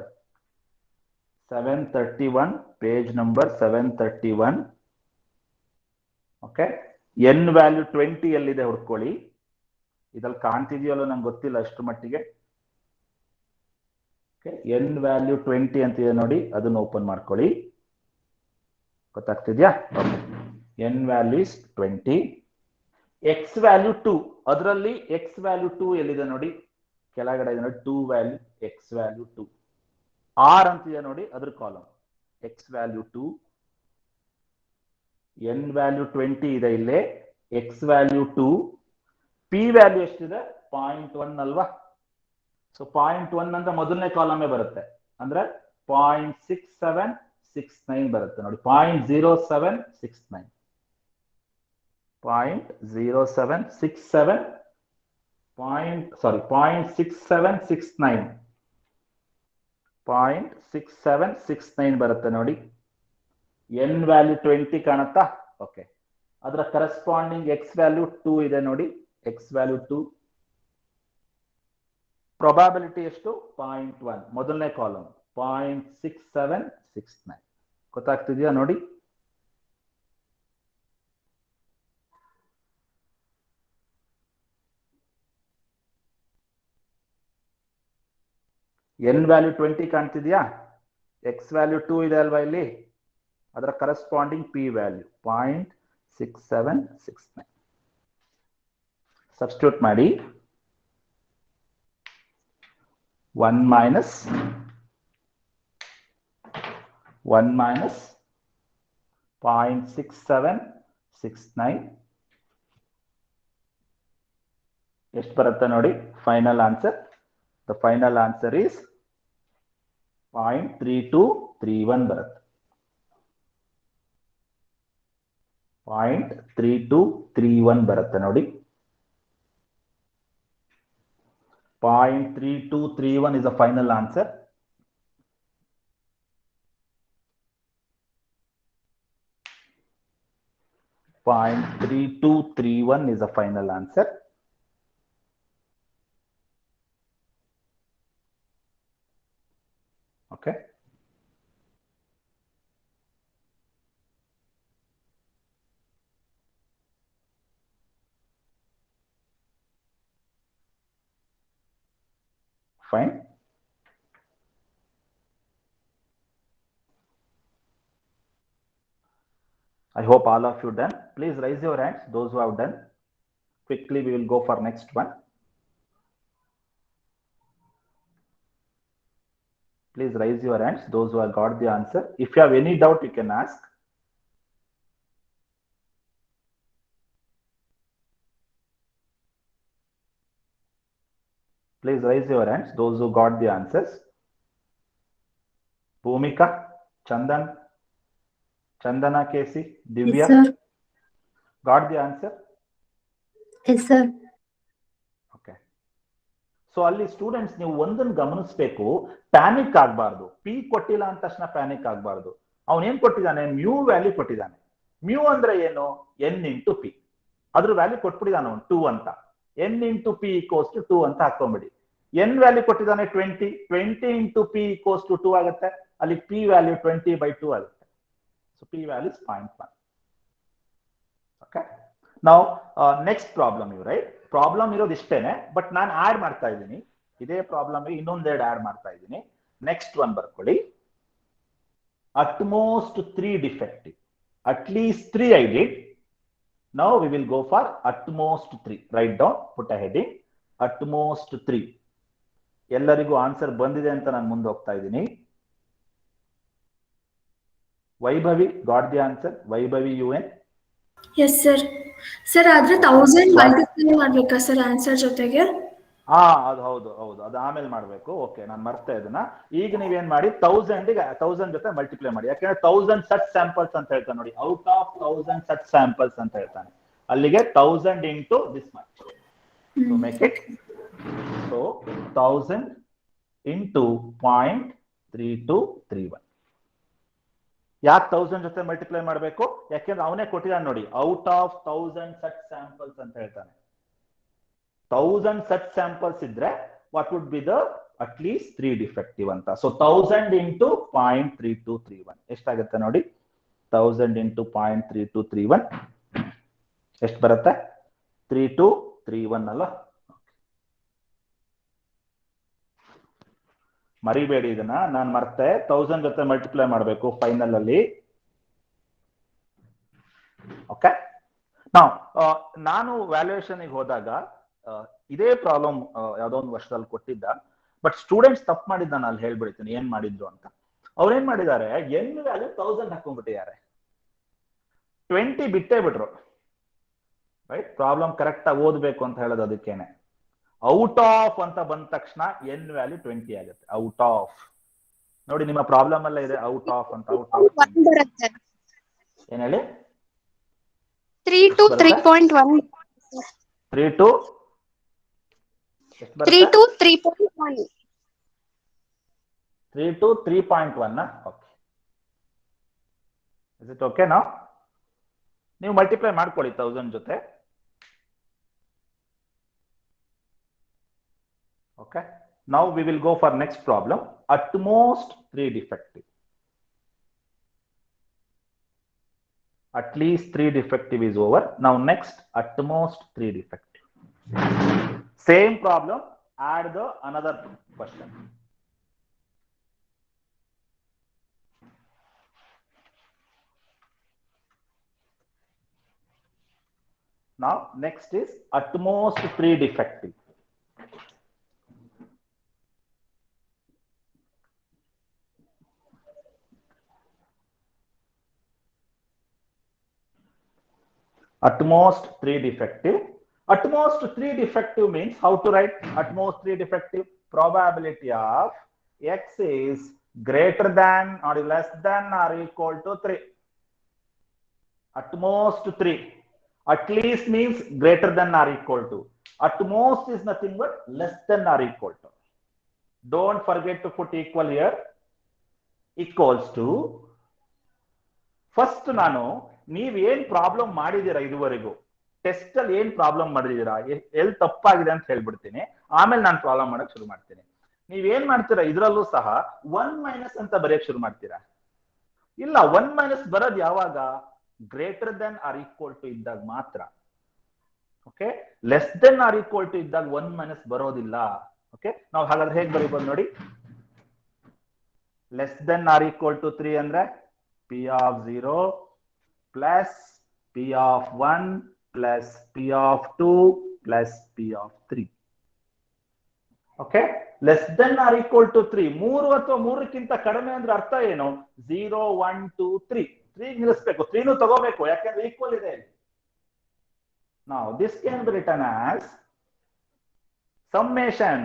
731 page number 731. Okay, n value 20 ಎಲ್ಲಿದೆ ಹುಡ್ಕೊಳ್ಳಿ. ಇದ್ರಲ್ಲಿ ಕಾಣ್ತಿದೆಯಲ್ಲ ನಂಗೆ ಗೊತ್ತಿಲ್ಲ ಅಷ್ಟು ಮಟ್ಟಿಗೆ. Okay, n value 20 ಅಂತಿದೆ ನೋಡಿ, ಅದನ್ನ ಓಪನ್ ಮಾಡ್ಕೊಳ್ಳಿ. ಗೊತ್ತಾಗ್ತಿದ್ಯಾ? n value is 20. x value 2, ಅದರಲ್ಲಿ x value 2 ಎಲ್ಲಿದೆ ನೋಡಿ, ಕೆಳಗಡೆ ಇದೆ ನೋಡಿ, 2 ವ್ಯಾಲ್ಯೂ, x value 2. r ಅಂತಿದೆ ನೋಡಿ, ಅದ್ರ column x value 2. n value 20 ಇದೆ ಇಲ್ಲೇ, x value 2. p ವ್ಯಾಲ್ಯೂ ಎಷ್ಟಿದೆ? 0.1 ಅಲ್ವಾ? ಸೊ 0.1 ಅಂತ ಮೊದಲನೇ ಕಾಲಮೇ ಬರುತ್ತೆ, ಅಂದ್ರೆ 0.6769 ಬರುತ್ತೆ ನೋಡಿ. 0.0769, 0.0767, 0.6769, 0.6769 ಬರುತ್ತೆ ನೋಡಿ. n ವ್ಯಾಲ್ಯೂ 20 ಕಾಣುತ್ತಾ? ಓಕೆ, ಅದರ ಕರೆಸ್ಪಾಂಡಿಂಗ್ x ವ್ಯಾಲ್ಯೂ 2 ಇದೆ ನೋಡಿ, x ವ್ಯಾಲ್ಯೂ 2. ಪ್ರೊಬ್ಯಾಬಿಲಿಟಿ ಎಷ್ಟು? 0.1, ಮೊದಲನೇ ಕಾಲಮ್ 0.6769. ಗೊತ್ತಾಗ್ತಿದ್ಯಾ ನೋಡಿ? n value 20 ಕಾಣ್ತಿದ್ಯಾ? x ವ್ಯಾಲ್ಯೂ 2 ಇದೆ ಅಲ್ವಾ ಇಲ್ಲಿ? ಅದರ ಕರೆಸ್ಪಾಂಡಿಂಗ್ p ವ್ಯಾಲ್ಯೂ 0.6769. ಸಬ್ಸ್ಟಿಟ್ಯೂಟ್ ಮಾಡಿ 1 minus 0.6769 ಎಷ್ಟು ಬರುತ್ತೆ ನೋಡಿ final answer. The final answer is 0.3231 ಬರುತ್ತೆ. 0.3231 ಬರುತ್ತೆ ನೋಡಿ. 0.3231 is the final answer. .3231 is the final answer. Okay. Fine. I hope all of you done. Please raise your hands, those who have done. Quickly, we will go for next one. Please raise your hands, those who have got the answer. If you have any doubt, you can ask. Please raise your hands, those who got the answers. Bhumika, Chandan, Chandana, Casey, Divya. Yes, sir. Got the answer? Yes, sir. Okay. So ಅಲ್ಲಿ students ನೀವು ಒಂದನ್ನು ಗಮನಿಸಬೇಕು, panic ಆಗಬಾರ್ದು. P ಕೊಟ್ಟಿಲ್ಲ ಅಂದ ತಕ್ಷಣ panic ಆಗಬಾರ್ದು. ಅವನೇನ್ ಕೊಟ್ಟಿದ್ದಾನೆ, ಮ್ಯೂ ವ್ಯಾಲ್ಯೂ ಕೊಟ್ಟಿದ್ದಾನೆ. ಮ್ಯೂ ಅಂದ್ರೆ ಏನು, ಎನ್ ಇಂಟು ಪಿ. ಅದ್ರ ವ್ಯಾಲ್ಯೂ ಕೊಟ್ಬಿಟ್ಟಿದ್ದಾನೆ ಅವನು 2 ಅಂತ. N into P equals to 2 ಅಂತ ಹಾಕೊಂಬಿಡಿ. ಎನ್ ವ್ಯಾಲ್ಯೂ ಕೊಟ್ಟಿದ್ದಾನೆ 20 ಇಂಟು ಪಿ ಈಕ್ವಲ್ಸ್ ಟು 2 ಆಗುತ್ತೆ. ಅಲ್ಲಿ ಪಿ ವ್ಯಾಲ್ಯೂ 20/2 ಆಗುತ್ತೆ. So P value is 0.1. Okay. ನಾವು ನೆಕ್ಸ್ಟ್ ಪ್ರಾಬ್ಲಮ್ ಇವ್ ರೈಟ್. ಪ್ರಾಬ್ಲಮ್ ಇರೋದು ಇಷ್ಟೇನೆ, ಬಟ್ ನಾನು ಆಡ್ ಮಾಡ್ತಾ ಇದ್ದೀನಿ. ಇದೇ ಪ್ರಾಬ್ಲಮ್ ಇನ್ನೊಂದೆರಡು ಆಡ್ ಮಾಡ್ತಾ ಇದ್ದೀನಿ. ನೆಕ್ಸ್ಟ್ ಒನ್ ಬರ್ಕೊಳ್ಳಿ. Utmost 3 defective. At least 3 I did. Now we will go for utmost 3. Write down, put a heading, utmost 3. ಎಲ್ಲರಿಗೂ ಆನ್ಸರ್ ಬಂದಿದೆ ಅಂತ ನಾನು ಮುಂದೆ ಹೋಗ್ತಾ ಇದ್ದೀನಿ. Vaibhavi got the answer. Vaibhavi UN. Yes sir. Sir ಆದ್ರೆ 1000 ಮಲ್ಟಿಪ್ಲೈ ಮಾಡ್ಬೇಕಾ ಸರ್ ಆನ್ಸರ್ ಜೊತೆಗೆ? ಅದು ಹೌದು ಹೌದು, ಅದು ಆಮೇಲೆ ಮಾಡ್ಬೇಕು. ಓಕೆ, ನಾನು ಮರ್ತೆ ಇದನ್ನ. ಈಗ ನೀವೇನ್ ಮಾಡಿ 1000 ಜೊತೆ ಮಲ್ಟಿಪ್ಲೈ ಮಾಡಿ. ಯಾಕಂದ್ರೆ 1000 ಸಚ್ ಸ್ಯಾಂಪಲ್ಸ್ ಅಂತ ಹೇಳ್ತಾನೆ ನೋಡಿ. ಔಟ್ ಆಫ್ 1000 ಸಚ್ ಸ್ಯಾಂಪಲ್ಸ್ ಅಂತ ಹೇಳ್ತಾನೆ. ಅಲ್ಲಿಗೆ 1000 into this much. So make it, so 1000 into 0.3231. ಯಾಕೆ 1000 ಜೊತೆ ಮಲ್ಟಿಪ್ಲೈ ಮಾಡಬೇಕು? ಯಾಕೆಂದ್ರೆ ಅವನೇ ಕೊಟ್ಟಿದ್ದಾನೆ ನೋಡಿ, ಔಟ್ ಆಫ್ 1000 ಸಚ್ ಸ್ಯಾಂಪಲ್ಸ್ ಅಂತ ಹೇಳ್ತಾನೆ. 1000 ಸಚ್ ಸ್ಯಾಂಪಲ್ಸ್ ಇದ್ರೆ what would be the at least 3 defective ಅಂತ. ಸೊ 1000 ಇಂಟು 0.3231 ಎಷ್ಟಾಗುತ್ತೆ ನೋಡಿ. 1000 ಇಂಟು 0.3231 ಎಷ್ಟು ಬರುತ್ತೆ? 3231 ಅಲ್ಲ. ಮರಿಬೇಡಿ ಇದನ್ನ, ನಾನು ಮರ್ತೆ. 1000 ಜೊತೆ ಮಲ್ಟಿಪ್ಲೈ ಮಾಡಬೇಕು ಫೈನಲ್ ಅಲ್ಲಿ. ಓಕೆ. ನಾನು ವ್ಯಾಲ್ಯೂಯೇಷನ್ ಹೋದಾಗ ಇದೇ ಪ್ರಾಬ್ಲಮ್ ಯಾವ್ದೋ ಒಂದು ವರ್ಷದಲ್ಲಿ ಕೊಟ್ಟಿದ್ದ, ಬಟ್ ಸ್ಟೂಡೆಂಟ್ಸ್ ತಪ್ಪು ಮಾಡಿದ್ದ. ನಾನು ಅಲ್ಲಿ ಹೇಳ್ಬಿಡ್ತೀನಿ ಏನ್ ಮಾಡಿದ್ರು ಅಂತ. ಅವ್ರೇನ್ ಮಾಡಿದ್ದಾರೆ, ಎನ್ ವ್ಯಾಲ್ಯೂ 1000 ಹಾಕೊಂಡ್ಬಿಟ್ಟಿದ್ದಾರೆ, 20 ಬಿಟ್ಟೇ ಬಿಟ್ರು. ರೈಟ್, ಪ್ರಾಬ್ಲಮ್ ಕರೆಕ್ಟ್ ಆಗಿ ಓದ್ಬೇಕು ಅಂತ ಹೇಳೋದು ಅದಕ್ಕೇನೆ. ಔಟ್ ಆಫ್ ಅಂತ ಬಂದ ತಕ್ಷಣ ಎನ್ ವ್ಯಾಲ್ಯೂ 20 ಆಗುತ್ತೆ. ಔಟ್ ಆಫ್ ನೋಡಿ, ನಿಮ್ಮ ಪ್ರಾಬ್ಲಮ್ ಅಲ್ಲೇ ಇದೆ ಔಟ್ ಆಫ್ ಅಂತ. ಔಟ್ ಆಫ್ ಏನ್ ಹೇಳಿ? 3 to 3.1. 3 to 3.1. 3 to 3.1. Okay, is it okay? ನಾ ನೀವು ಮಲ್ಟಿಪ್ಲೈ ಮಾಡ್ಕೊಳ್ಳಿ 1000 ಜೊತೆ. Okay, now we will go for next problem. At most 3 defective. At least 3 defective is over. Now next, at most 3 defective. Same problem, add the another question. Now, next is at most 3 defective. At most 3 defective. At most 3 defective means how to write at most 3 defective? Probability of x is greater than or less than or equal to 3. At most 3. At least means greater than or equal to. At most is nothing but less than or equal to. Don't forget to put equal here. Equals to. First ನಾನು ನೀವೇನ್ problem ಮಾಡಿದೀರಾ ಇದುವರೆಗೂ test ಅಲ್ಲಿ ಏನ್ problem ಮಾಡಿದೀರಾ ಎಲ್ಲಿ ತಪ್ಪಾಗಿದೆ ಅಂತ ಹೇಳ್ಬಿಡ್ತೀನಿ. ಆಮೇಲೆ ನಾನು ಪ್ರಾಬ್ಲಮ್ ಮಾಡಕ್ ಶುರು ಮಾಡ್ತೀನಿ. ನೀವೇನ್ ಮಾಡ್ತೀರಾ ಇದರಲ್ಲೂ ಸಹ 1 - ಅಂತ ಬರೆಯಕ್ ಶುರು ಮಾಡ್ತೀರಾ. ಇಲ್ಲ 1 - ಬರೋದು ಯಾವಾಗ greater than or equal to ಇದ್ದಾಗ ಮಾತ್ರ. Okay, less than or equal to ಇದ್ದಾಗ 1 - ಬರೋದಿಲ್ಲ. ಓಕೆ, ನಾವು ಹಾಗಾದ್ರೆ ಹೇಗೆ ಬರೀಬಹುದು ನೋಡಿ. Less than or equal to 3 ಅಂದ್ರೆ P of 0 plus P of 1 plus P of 2 plus P of 3. Okay, less than or equal to 3. 3 ಅಥವಾ 3ಕ್ಕಿಂತ ಕಡಿಮೆ ಅಂದ್ರೆ ಅರ್ಥ ಏನು? 0 1 2 3. 3 ನಿಲ್ಲಿಸಬೇಕು, 3 ನು ತಗೋಬೇಕು, ಯಾಕಂದ್ರೆ ಈಕ್ವಲ್ ಇದೆ. Now this can be written as summation.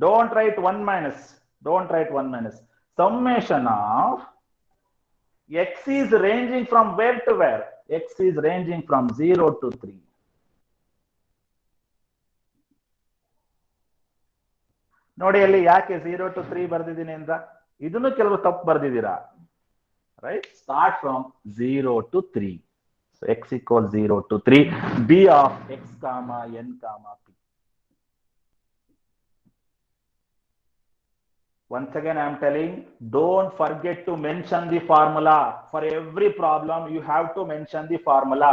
Don't write 1 - don't write 1 - summation of x is ranging from where to where? X is ranging from 0 to 3. ನೋಡಿ ಅಲ್ಲಿ ಯಾಕೆ 0 to 3 ಬರ್ದಿದ್ದೀನಿ ಅಂತ. ಇದನ್ನು ಕೆಲವು ತಪ್ಪು ಬರ್ದಿದ್ದೀರಾ. Right? Start from 0 to 3. So x equals 0 to 3. B of x comma n comma p. Once again, I am telling, don't forget to mention the formula. For every problem, you have to mention the formula.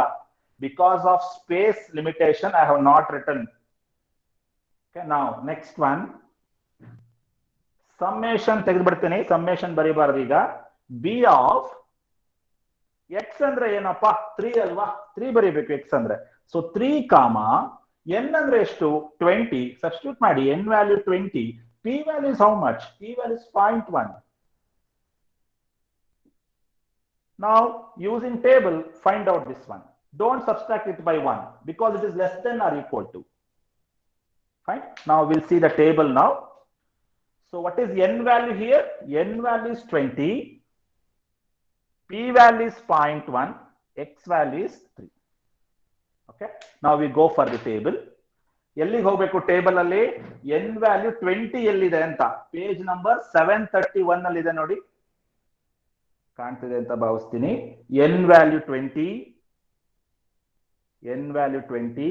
Because of space limitation, I have not written. Okay, now next one. Summation ತೆಗೆದುಬಿಡ್ತೀನಿ. Summation ಬರಿಬಾರ್ದು ಈಗ. B of x ಅಂದ್ರೆ ಏನಪ್ಪಾ? 3 ಅಲ್ವಾ? 3 ಬರೀಬೇಕು x ಅಂದ್ರೆ. So 3 comma n ಅಂದ್ರೆ ಎಷ್ಟು? 20. Substitute ಮಾಡಿ. n value 20. P value is how much? P value is 0.1. Now, using table, find out this one. Don't subtract it by 1 because it is less than or equal to. Fine. Now, we'll see the table now. So, what is n value here? N value is 20. P value is 0.1. X value is 3. Okay. Now, we go for the table. ಎಲ್ಲಿಗೆ ಹೋಗ್ಬೇಕು table ಅಲ್ಲಿ? n value 20 ಎಲ್ಲಿದೆ ಅಂತ page number 731 ಅಲ್ಲಿ ಇದೆ ನೋಡಿ. ಕಾಣ್ತಿದೆ ಅಂತ ಭಾವಿಸ್ತೀನಿ. n value 20, n value 20,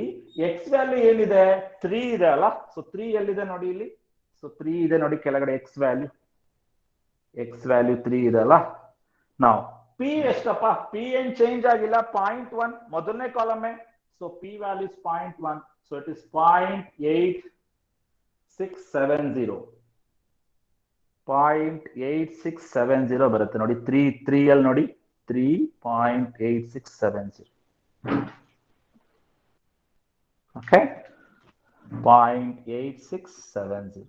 x value ಏನಿದೆ? 3 ಇದೆ ಅಲ್ಲ. ಸೊ 3 ಎಲ್ಲಿದೆ ನೋಡಿ ಇಲ್ಲಿ. ಸೊ 3 ಇದೆ ನೋಡಿ ಕೆಳಗಡೆ x ವ್ಯಾಲ್ಯೂ. x ವ್ಯಾಲ್ಯೂ 3 ಇದೆ ಅಲ್ಲ. ನಾವು p ಎಷ್ಟಪ್ಪ? p ಏನ್ ಚೇಂಜ್ ಆಗಿಲ್ಲ, 0.1 ಮೊದಲನೇ ಕಾಲಮೇ. So p value is 0.1. So it is 0.8670. 0.8670 ಬರುತ್ತೆ ನೋಡಿ. 3 ಅಲ್ಲಿ ನೋಡಿ 3.8670. Okay, 0.8670.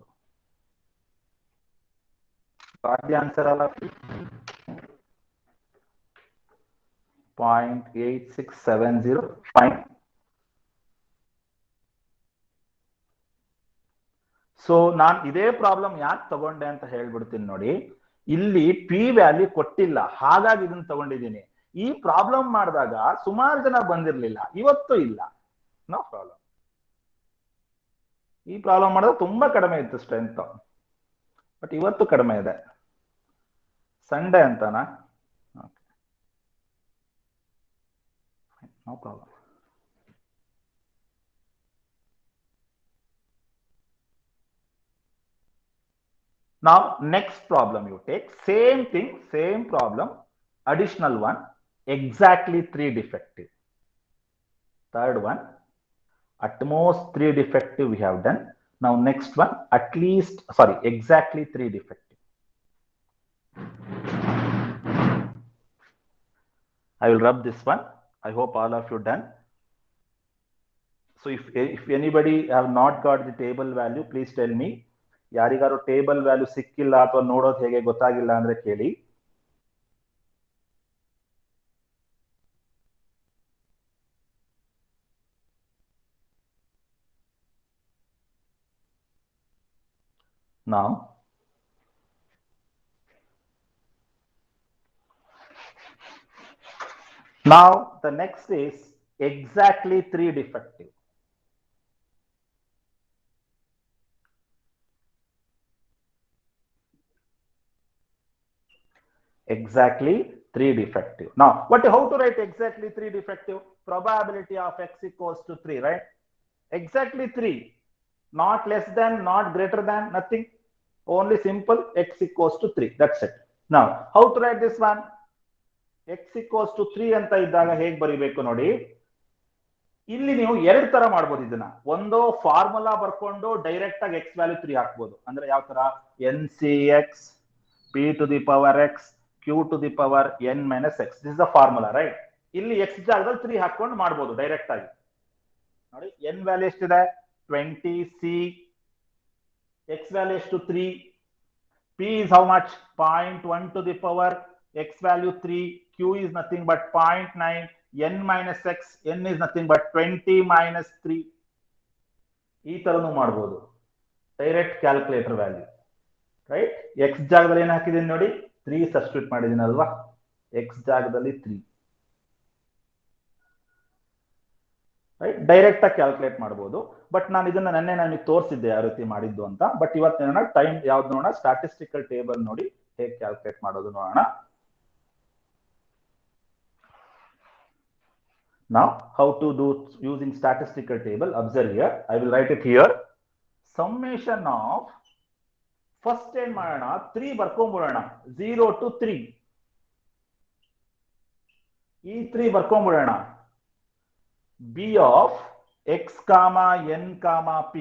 Got the answer all of you? 0.8670. Fine. So ನಾನು ಇದೇ ಪ್ರಾಬ್ಲಮ್ ಯಾಕೆ ತಗೊಂಡೆ ಅಂತ ಹೇಳ್ಬಿಡ್ತೀನಿ ನೋಡಿ. ಇಲ್ಲಿ ಪಿ ವ್ಯಾಲ್ಯೂ ಕೊಟ್ಟಿಲ್ಲ, ಹಾಗಾಗಿ ಇದನ್ನ ತಗೊಂಡಿದ್ದೀನಿ. ಈ ಪ್ರಾಬ್ಲಮ್ ಮಾಡಿದಾಗ ಸುಮಾರು ಜನ ಬಂದಿರಲಿಲ್ಲ, ಇವತ್ತು ಇಲ್ಲ. No problem. ಈ ಪ್ರಾಬ್ಲಮ್ ಮಾಡಿದ್ರೆ ತುಂಬಾ ಕಡಿಮೆ ಇತ್ತು ಸ್ಟ್ರೆಂತ್, ಬಟ್ ಇವತ್ತು ಕಡಿಮೆ ಇದೆ. ಸಂಡೇ ಅಂತನಾ? No problem. Now, next problem you take, same thing, same problem, additional one, exactly 3 defective. Third one, at most 3 defective we have done. Now, next one, at least, sorry, exactly 3 defective. I will rub this one. I hope all of you done. So if anybody have not got the table value, please tell me. ಯಾರಿಗಾರು table value ಸಿಕ್ಕಿಲ್ಲ ಅಥವಾ ನೋಡೋದು ಹೇಗೆ ಗೊತ್ತಾಗಿಲ್ಲ ಅಂದ್ರೆ ಕೇಳಿ. Now the next is exactly 3 defective. Exactly 3 defective. Now, how to write exactly 3 defective? Probability of x equals to 3, right? Exactly 3. Not less than, not greater than, nothing. Only simple x equals to 3. That's it. Now, how to write this one? x equals to 3 ಅಂತ ಇದ್ದಾಗ ಹೇಗೆ ಬರಿಬೇಕು ನೋಡಿ. ಇಲ್ಲಿ ನೀವು ಎರಡು ತರ ಮಾಡಬಹುದು ಇದನ್ನ. ಒಂದು ಫಾರ್ಮುಲಾ ಬರ್ಕೊಂಡು ಡೈರೆಕ್ಟ್ ಆಗಿ x ವ್ಯಾಲ್ಯೂ 3 ಹಾಕಬಹುದು. ಅಂದ್ರೆ ಯಾವ ತರ? ncx p to the power x q to the power n minus x. This is the formula, right? ಇಲ್ಲಿ x ಜಾಗದಲ್ಲಿ 3 ಹಾಕೊಂಡು ಮಾಡಬಹುದು ಡೈರೆಕ್ಟ್ ಆಗಿ. ನೋಡಿ n ವ್ಯಾಲ್ಯೂ ಎಷ್ಟಿದೆ? 20c. x value is to 3. P is how much? 0.1 to the power x value 3. Q is nothing but 0.9. N minus x. N is nothing but 20 minus 3. ಈ ತರನು ಮಾಡಬಹುದು direct calculator value, right? x ಜಾಗದಲ್ಲಿ ಏನು ಹಾಕಿದೀನಿ ನೋಡಿ, 3 substitute ಮಾಡಿದೀನಿ ಅಲ್ವಾ? x ಜಾಗದಲ್ಲಿ 3, right? Direct ಆಗಿ calculate ಮಾಡಬಹುದು. ಬಟ್ ನಾನು ಇದನ್ನ ನನಗೆ ತೋರಿಸಿದ್ದೆ ಯಾವ ರೀತಿ ಮಾಡಿದ್ದು ಅಂತ. ಬಟ್ ಇವತ್ತು ನೋಡೋಣ ಟೈಮ್ ಯಾವ್ದು ನೋಡೋಣ, ಸ್ಟಾಟಿಸ್ಟಿಕಲ್ ಟೇಬಲ್ ನೋಡಿ ಹೇಗೆ ಕ್ಯಾಲ್ಕುಲೇಟ್ ಮಾಡೋದು ನೋಡೋಣ. Now how to do using statistical table? Observe here. I will write it here. Summation of first ಏನ್ ಮಾಡೋಣ, 3 ಬರ್ಕೊಂಡ್ಬಿಡೋಣ. 0 to 3 ಈ 3 ಬರ್ಕೊಂಡ್ಬಿಡೋಣ. b of x, n, p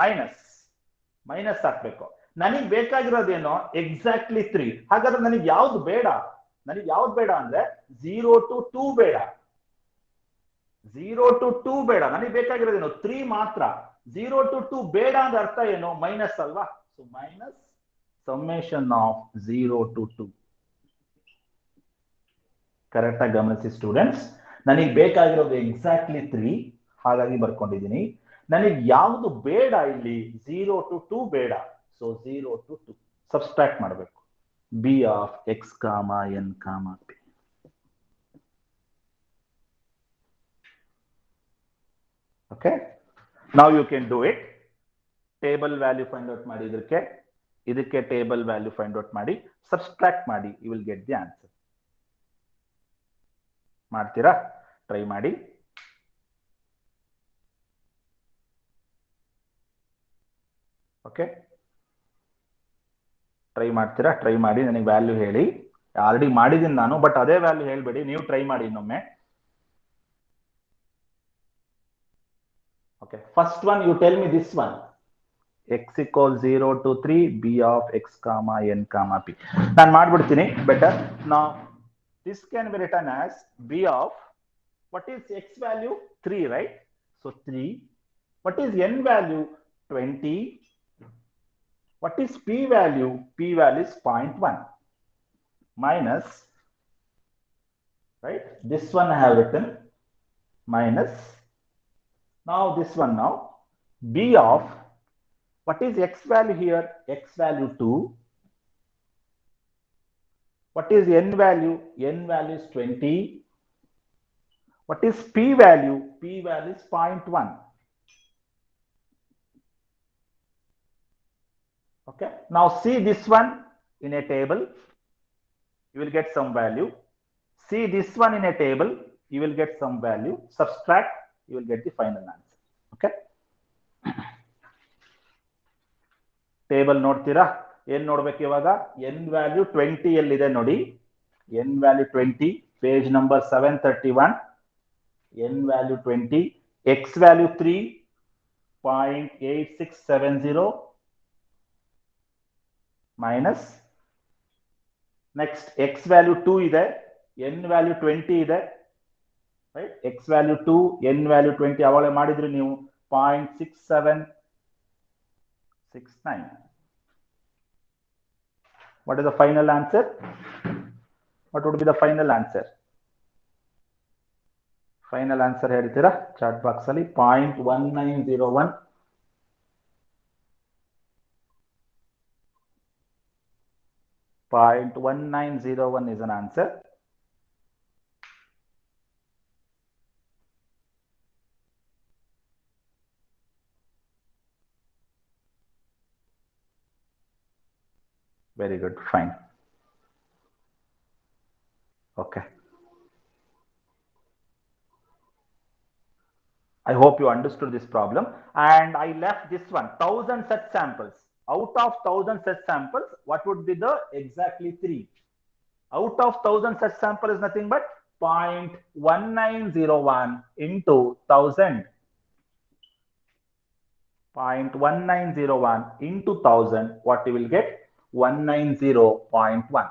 minus ಹಾಕ್ಬೇಕು. ನನಗೆ ಬೇಕಾಗಿರೋದೇನೋ ಎಕ್ಸಾಕ್ಟ್ಲಿ 3. ಹಾಗಾದ್ರೆ ನನಗೆ ಯಾವ್ದು ಬೇಡ? ಅಂದ್ರೆ 0 to 2 ಬೇಡ. 0 to 2 ಬೇಡ. ನನಗೆ ಬೇಕಾಗಿರೋದೇನು 3 ಮಾತ್ರ. 0 to 2 ಬೇಡ ಅಂದ್ರೆ ಅರ್ಥ ಏನು? ಮೈನಸ್ ಅಲ್ವಾ? So minus summation of 0 to 2. Correct ಆಗಿ ಗಮನಿಸಿ ಸ್ಟೂಡೆಂಟ್ಸ್. ನನಗೆ ಬೇಕಾಗಿರೋದು ಎಕ್ಸಾಕ್ಟ್ಲಿ 3, ಹಾಗಾಗಿ ಬರ್ಕೊಂಡಿದ್ದೀನಿ. ನನಗೆ ಯಾವುದು ಬೇಡ ಇಲ್ಲಿ? 0 to 2 ಬೇಡ. ಸೊ 0 to 2 ಸಬ್ಸ್ಟ್ರಾಕ್ಟ್ ಮಾಡಬೇಕು. b of x, n, p. Okay, now you can do it. Table value find out ಮಾಡಿ, ಇದಕ್ಕೆ table value find out ಮಾಡಿ, subtract ಮಾಡಿ, you will get the answer. ಮಾಡ್ತೀರಾ? ಟ್ರೈ ಮಾಡಿ. ಓಕೆ, ಟ್ರೈ ಮಾಡ್ತೀರಾ? Try ಮಾಡಿ ನನಗೆ ವ್ಯಾಲ್ಯೂ ಹೇಳಿ. ಆಲ್ರೆಡಿ ಮಾಡಿದ್ದೀನಿ ನಾನು, ಬಟ್ ಅದೇ ವ್ಯಾಲ್ಯೂ ಹೇಳ್ಬೇಡಿ, ನೀವು ಟ್ರೈ ಮಾಡಿ ಇನ್ನೊಮ್ಮೆ. Okay, first one you tell me this one. x equals 0 to 3, b of x, n, p. ನಾನು ಮಾಡ್ಬಿಡ್ತೀನಿ better. Now this can be written as b of, what is x value? 3, right? So 3. What is n value? 20. What is p value? P value is 0.1 minus, right? This one I have written minus. Now this one, now b of, what is x value here? X value 2. What is n value? N value is 20. What is p value? P value is 0.1. Okay, now see this one in a table, you will get some value. See this one in a table, you will get some value. Subtract, you will get the final answer. Okay, table ನೋಡ್ತೀರಾ? ಏನ್ ನೋಡ್ಬೇಕು ಇವಾಗ? n value 20 ಎಲ್ಲಿದೆ ನೋಡಿ. n value 20, page number 731. n value 20, x value 3.8670 minus, next x value 2 ಇದೆ, n value 20 ಇದೆ, right? X value 2, n value 20 avale madidri ನೀವು 0.6769. What is the final answer? What would be the final answer? Final answer ಹೇಳ್ತೀರಾ chat box ಅಲ್ಲಿ 0.1901. .1901 is an answer. Very good, fine. Okay. I hope you understood this problem. And I left this one, 1000 such samples. Out of 1000 such samples, what would be the exactly 3? Out of 1000 such sample is nothing but 0.1901 into 1000. 0.1901 into 1000, what you will get? 190.1.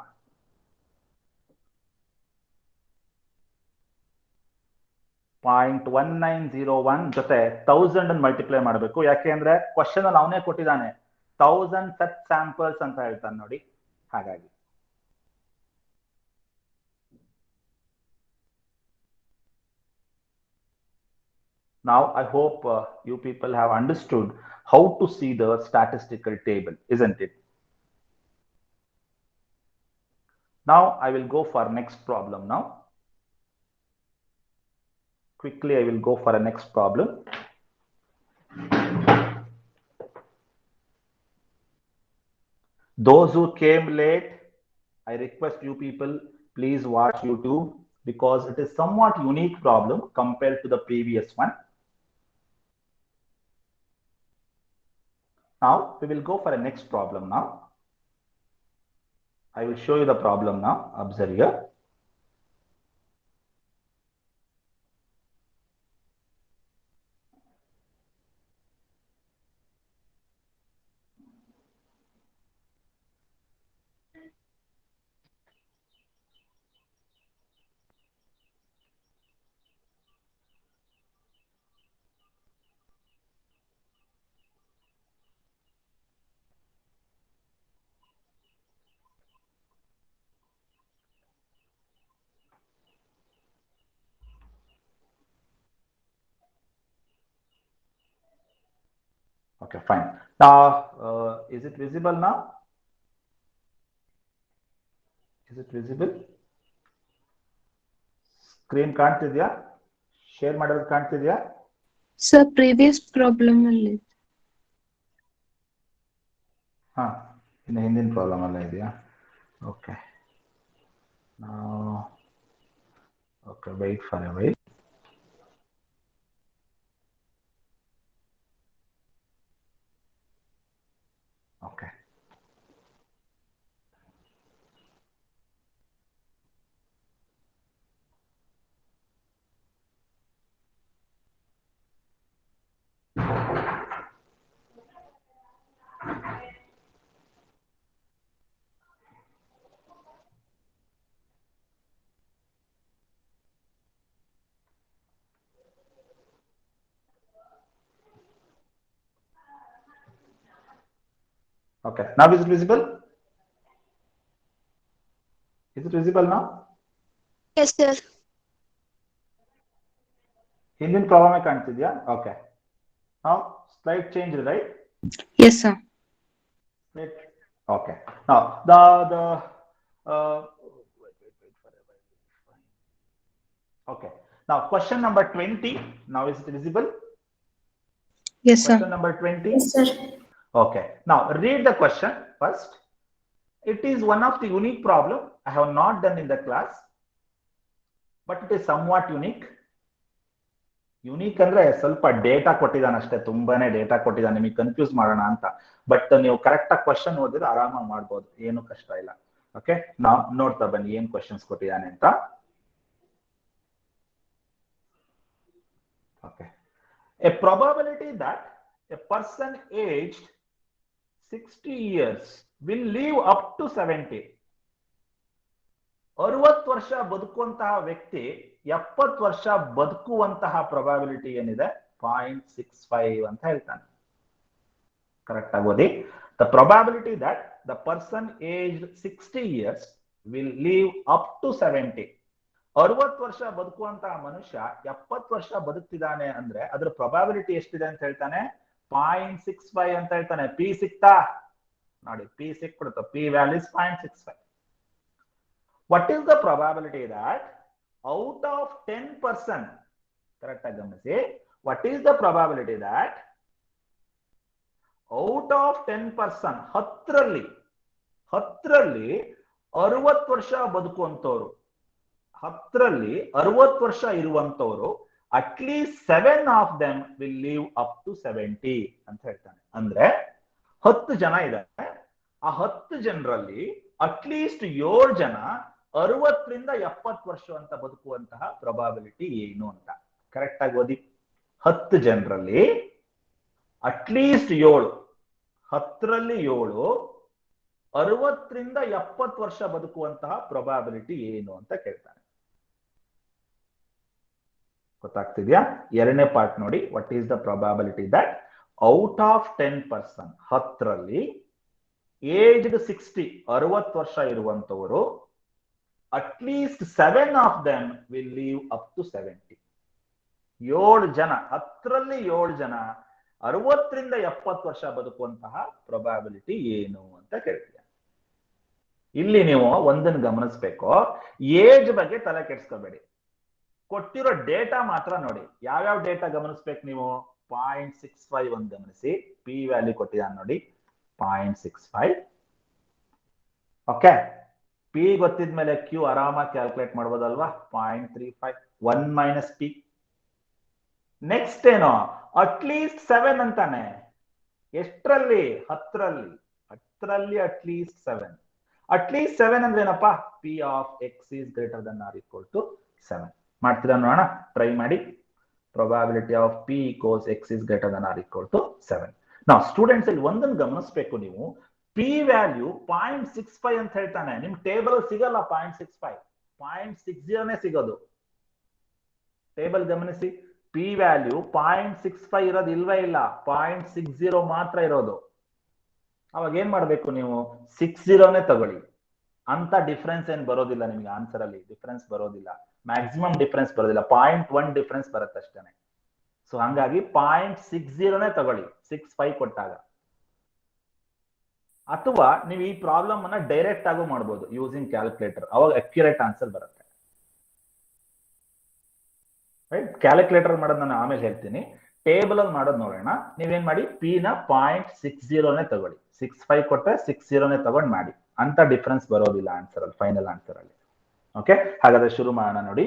.1901 ಜೊತೆ 1000 ಅನ್ನು multiply ಮಾಡಬೇಕು. ಯಾಕೆ ಅಂದ್ರೆ question ಅಲ್ಲಿ ಅವನೇ ಕೊಟ್ಟಿದ್ದಾನೆ 1000 such samples ಅಂತ ಹೇಳ್ತಾನೆ ನೋಡಿ, ಹಾಗಾಗಿ. Now I hope you people have understood how to see the statistical table, isn't it? Now I will go for next problem now. Quickly I will go for a next problem. Those who came late, I request you people, please watch YouTube because it is somewhat unique problem compared to the previous one. Now we will go for a next problem now. I will show you the problem now. Observe here. Okay, fine. Now, is it visible now? Is it visible? Screen ಕಾಣ್ತಿದ್ಯಾ? Share ಮಾಡೋದು ಕಾಣ್ತಿದ್ಯಾ? Sir, previous problem ಅಲ್ಲಿ. ಇನ್ನು ಹಿಂದಿನ problem ಅಲ್ಲ ಇದೆಯಾ? Okay. Now, okay, wait for a while. Okay. Okay, now is it visible? Is it visible now? Yes, sir. ಹಿಂದಿನ problem ಕಾಣ್ತಿದ್ಯಾ? Okay. Now slide change, right? Yes, sir. Okay. Now wait for a while. Okay. Now question number 20. Now is it visible? Yes, sir. Question number 20. Yes, sir. Okay. Now read the question first. It is one of the unique problem I have not done in the class, but it is somewhat unique. Unique ಅಂದ್ರೆ ಸ್ವಲ್ಪ data ಕೊಟ್ಟಿದ್ದಾನೆ ಅಷ್ಟೇ, ತುಂಬಾನೇ data ಕೊಟ್ಟಿದ್ದಾನೆ, ನಿಮಗೆ confuse ಮಾಡೋಣ ಅಂತ. But ನೀವು ಕರೆಕ್ಟ್ ಆಗಿ ಕ್ವಶನ್ ಓದಿದ್ರೆ ಆರಾಮಾಗಿ ಮಾಡ್ಬೋದು, ಏನು ಕಷ್ಟ ಇಲ್ಲ. ಓಕೆ, ನಾವು ನೋಡ್ತಾ ಬನ್ನಿ ಏನ್ ಕ್ವಶನ್ಸ್ ಕೊಟ್ಟಿದ್ದಾನೆ ಅಂತ. Okay, A probability that A person aged 60 years will live up to 70. 60 ವರ್ಷ ಬದುಕುವಂತಹ ವ್ಯಕ್ತಿ 70 ವರ್ಷ ಬದುಕುವಂತಹ ಪ್ರೊಬಾಬಿಲಿಟಿ ಏನಿದೆ 0.65 ಅಂತ ಹೇಳ್ತಾನೆ. ಕರೆಕ್ಟ್ ಆಗಿ ಓದಿ. The probability that the person age 60 years will live up to 70. 60 ವರ್ಷ ಬದುಕುವಂತಹ ಮನುಷ್ಯ 70 ವರ್ಷ ಬದುಕ್ತಿದ್ದಾನೆ ಅಂದ್ರೆ ಅದ್ರ ಪ್ರೊಬಾಬಿಲಿಟಿ ಎಷ್ಟಿದೆ ಅಂತ ಹೇಳ್ತಾನೆ 0.65 ಅಂತ ಹೇಳ್ತಾನೆ. ಪಿ ಸಿಕ್ತಾ ನೋಡಿ, ಪಿ ಸಿಕ್ಬಿಡುತ್ತೆ. P value is 0.65. What is the probability that out of 10%, correct ಆಗಿ ಗಮನಿಸಿ, what is the probability that out of 10%, 10ರಲ್ಲಿ 60 ವರ್ಷ ಬದುಕುವಂತವ್ರು, 10ರಲ್ಲಿ 60 ವರ್ಷ ಇರುವಂತವ್ರು at least 7 of them will live up to 70 ಅಂತ ಹೇಳ್ತಾನೆ. ಅಂದ್ರೆ 10 ಜನ ಇದ್ದಾರೆ, ಆ 10 ಜನರಲ್ಲಿ ಅಟ್ಲೀಸ್ಟ್ 7 ಜನ 60ರಿಂದ 70 ವರ್ಷ ಅಂತ ಬದುಕುವಂತಹ ಪ್ರೊಬಾಬಿಲಿಟಿ ಏನು ಅಂತ ಕರೆಕ್ಟ್ ಆಗಿ ಓದಿ. 10 ಜನರಲ್ಲಿ ಅಟ್ಲೀಸ್ಟ್ 7, 10ರಲ್ಲಿ 7 60ರಿಂದ 70 ವರ್ಷ ಬದುಕುವಂತಹ ಪ್ರೊಬಾಬಿಲಿಟಿ ಏನು ಅಂತ ಕೇಳ್ತಾನೆ. ಗೊತ್ತಾಗ್ತಿದ್ಯಾ? ಎರಡನೇ ಪಾರ್ಟ್ ನೋಡಿ. What is the probability that out of 10%, 10ರಲ್ಲಿ ಏಜ್ಡ್ 60, 60 ವರ್ಷ ಇರುವಂತವರು at least 7 of them will live up to 70. 7 ಜನ, 10ರಲ್ಲಿ 7 ಜನ 60ರಿಂದ 70 ವರ್ಷ ಬದುಕುವಂತಹ ಪ್ರೊಬಾಬಿಲಿಟಿ ಏನು ಅಂತ ಕೇಳ್ತೀಯ. ಇಲ್ಲಿ ನೀವು ಒಂದನ್ನು ಗಮನಿಸ್ಬೇಕು, ಏಜ್ ಬಗ್ಗೆ ತಲೆ ಕೆಡಿಸ್ಕೋಬೇಡಿ, ಕೊಟ್ಟಿರೋ ಡೇಟಾ ಮಾತ್ರ ನೋಡಿ. ಯಾವ್ಯಾವ ಡೇಟಾ ಗಮನಿಸ್ಬೇಕು ನೀವು? 0.65 ಒಂದು ಗಮನಿಸಿ. ಪಿ ವ್ಯಾಲ್ಯೂ ಕೊಟ್ಟಿದ್ದಾನೆ ನೋಡಿ 0.65. ಓಕೆ, ಪಿ ಗೊತ್ತಿದ್ಮೇಲೆ ಕ್ಯೂ ಆರಾಮಾಗಿ ಕ್ಯಾಲ್ಕುಲೇಟ್ ಮಾಡ್ಬೋದಲ್ವಾ? 0.35 1 minus P. ನೆಕ್ಸ್ಟ್ ಏನು? ಅಟ್ಲೀಸ್ಟ್ 7 ಅಂತಾನೆ. ಎಷ್ಟರಲ್ಲಿ? 10ರಲ್ಲಿ. 10ರಲ್ಲಿ ಅಟ್ಲೀಸ್ಟ್ 7. ಅಟ್ಲೀಸ್ಟ್ 7 ಅಂದ್ರೆ ಏನಪ್ಪಾ? P of X is greater than or equal to 7. ಮಾಡ್ತೀರಾ ನೋಡೋಣ, ಟ್ರೈ ಮಾಡಿ. Probability of P equals X is greater than or equal to 7. ನಾವು students ಇಲ್ಲಿ ಒಂದನ್ನು ಗಮನಿಸಬೇಕು ನೀವು. ಪಿ ವ್ಯಾಲ್ಯೂ 0.65 ಅಂತ ಹೇಳ್ತಾನೆ. ನಿಮ್ ಟೇಬಲ್ ಸಿಗಲ್ಲ 0.65, 0.60ನೇ ಸಿಗೋದು. ಟೇಬಲ್ ಗಮನಿಸಿ, ಪಿ ವ್ಯಾಲ್ಯೂ 0.65 ಇರೋದು ಇಲ್ವೇ ಇಲ್ಲ, 0.60 ಮಾತ್ರ ಇರೋದು. ಅವಾಗ ಏನ್ ಮಾಡ್ಬೇಕು ನೀವು? 60ನೇ ತಗೊಳ್ಳಿ. ಅಂತ ಡಿಫ್ರೆನ್ಸ್ ಏನ್ ಬರೋದಿಲ್ಲ ನಿಮ್ಗೆ, ಆನ್ಸರ್ ಅಲ್ಲಿ ಡಿಫ್ರೆನ್ಸ್ ಬರೋದಿಲ್ಲ, ಮ್ಯಾಕ್ಸಿಮಮ್ ಡಿಫ್ರೆನ್ಸ್ ಬರೋದಿಲ್ಲ, 0.1 ಡಿಫ್ರೆನ್ಸ್ ಬರುತ್ತೆ ಅಷ್ಟೇನೆ. ಸೊ ಹಂಗಾಗಿ 0.60ನೇ ತಗೊಳ್ಳಿ 65 ಕೊಟ್ಟಾಗ. ಅಥವಾ ನೀವು ಈ ಪ್ರಾಬ್ಲಮ್ ಅನ್ನ ಡೈರೆಕ್ಟ್ ಆಗು ಮಾಡಬಹುದು ಯೂಸಿಂಗ್ ಕ್ಯಾಲ್ಕುಲೇಟರ್, ಅವಾಗ ಅಕ್ಯುರೇಟ್ ಆನ್ಸರ್ ಬರುತ್ತೆ. ರೈಟ್? ಕ್ಯಾಲ್ಕುಲೇಟರ್ ಮಾಡೋದು ನಾನು ಆಮೇಲೆ ಹೇಳ್ತೀನಿ. ಟೇಬಲ್ ಅಲ್ಲಿ ಮಾಡೋದು ನೋಡೋಣ. ನೀವೇನ್ ಮಾಡಿ, ಪಿ ನ 0.60ನೇ ತಗೊಳ್ಳಿ. 65 ಕೊಟ್ಟರೆ 60ನೇ ತಗೊಂಡು ಮಾಡಿ. ಅಂತ ಡಿಫ್ರೆನ್ಸ್ ಬರೋದಿಲ್ಲ ಆನ್ಸರ್ ಅಲ್ಲಿ, ಫೈನಲ್ ಆನ್ಸರ್ ಅಲ್ಲಿ. ಓಕೆ, ಹಾಗಾದ್ರೆ ಶುರು ಮಾಡೋಣ ನೋಡಿ.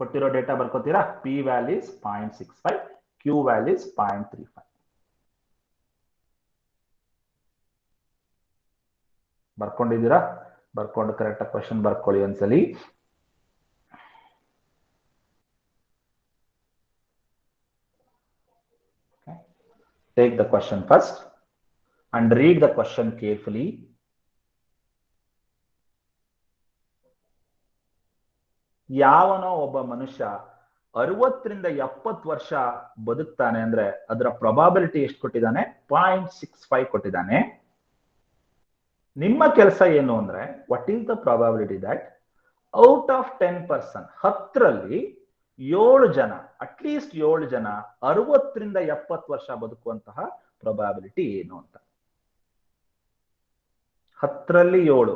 ಕೊಟ್ಟಿರೋ ಡೇಟಾ ಬರ್ಕೋತೀರಾ? P values 0.65, Q values 0.35. ಬರ್ಕೊಂಡಿದ್ದೀರಾ? ಬರ್ಕೊಂಡು ಕರೆಕ್ಟ್ ಕ್ವಶನ್ ಬರ್ಕೊಳ್ಳಿ ಒಂದ್ಸಲಿ. Take the question first and read the question carefully. ಯಾವನೋ ಒಬ್ಬ ಮನುಷ್ಯ 60ರಿಂದ 70 ವರ್ಷ ಬದುಕ್ತಾನೆ ಅಂದ್ರೆ ಅದರ ಪ್ರೊಬಾಬಿಲಿಟಿ ಎಷ್ಟು ಕೊಟ್ಟಿದ್ದಾನೆ? 0.65 ಕೊಟ್ಟಿದ್ದಾನೆ. ನಿಮ್ಮ ಕೆಲಸ ಏನು ಅಂದ್ರೆ, what is the probability that out of 10%, 10ರಲ್ಲಿ 7 ಜನ, ಅಟ್ಲೀಸ್ಟ್ 7 ಜನ 60ರಿಂದ 70 ವರ್ಷ ಬದುಕುವಂತಹ ಪ್ರೊಬಾಬಿಲಿಟಿ ಏನು ಅಂತ. 10ರಲ್ಲಿ 7,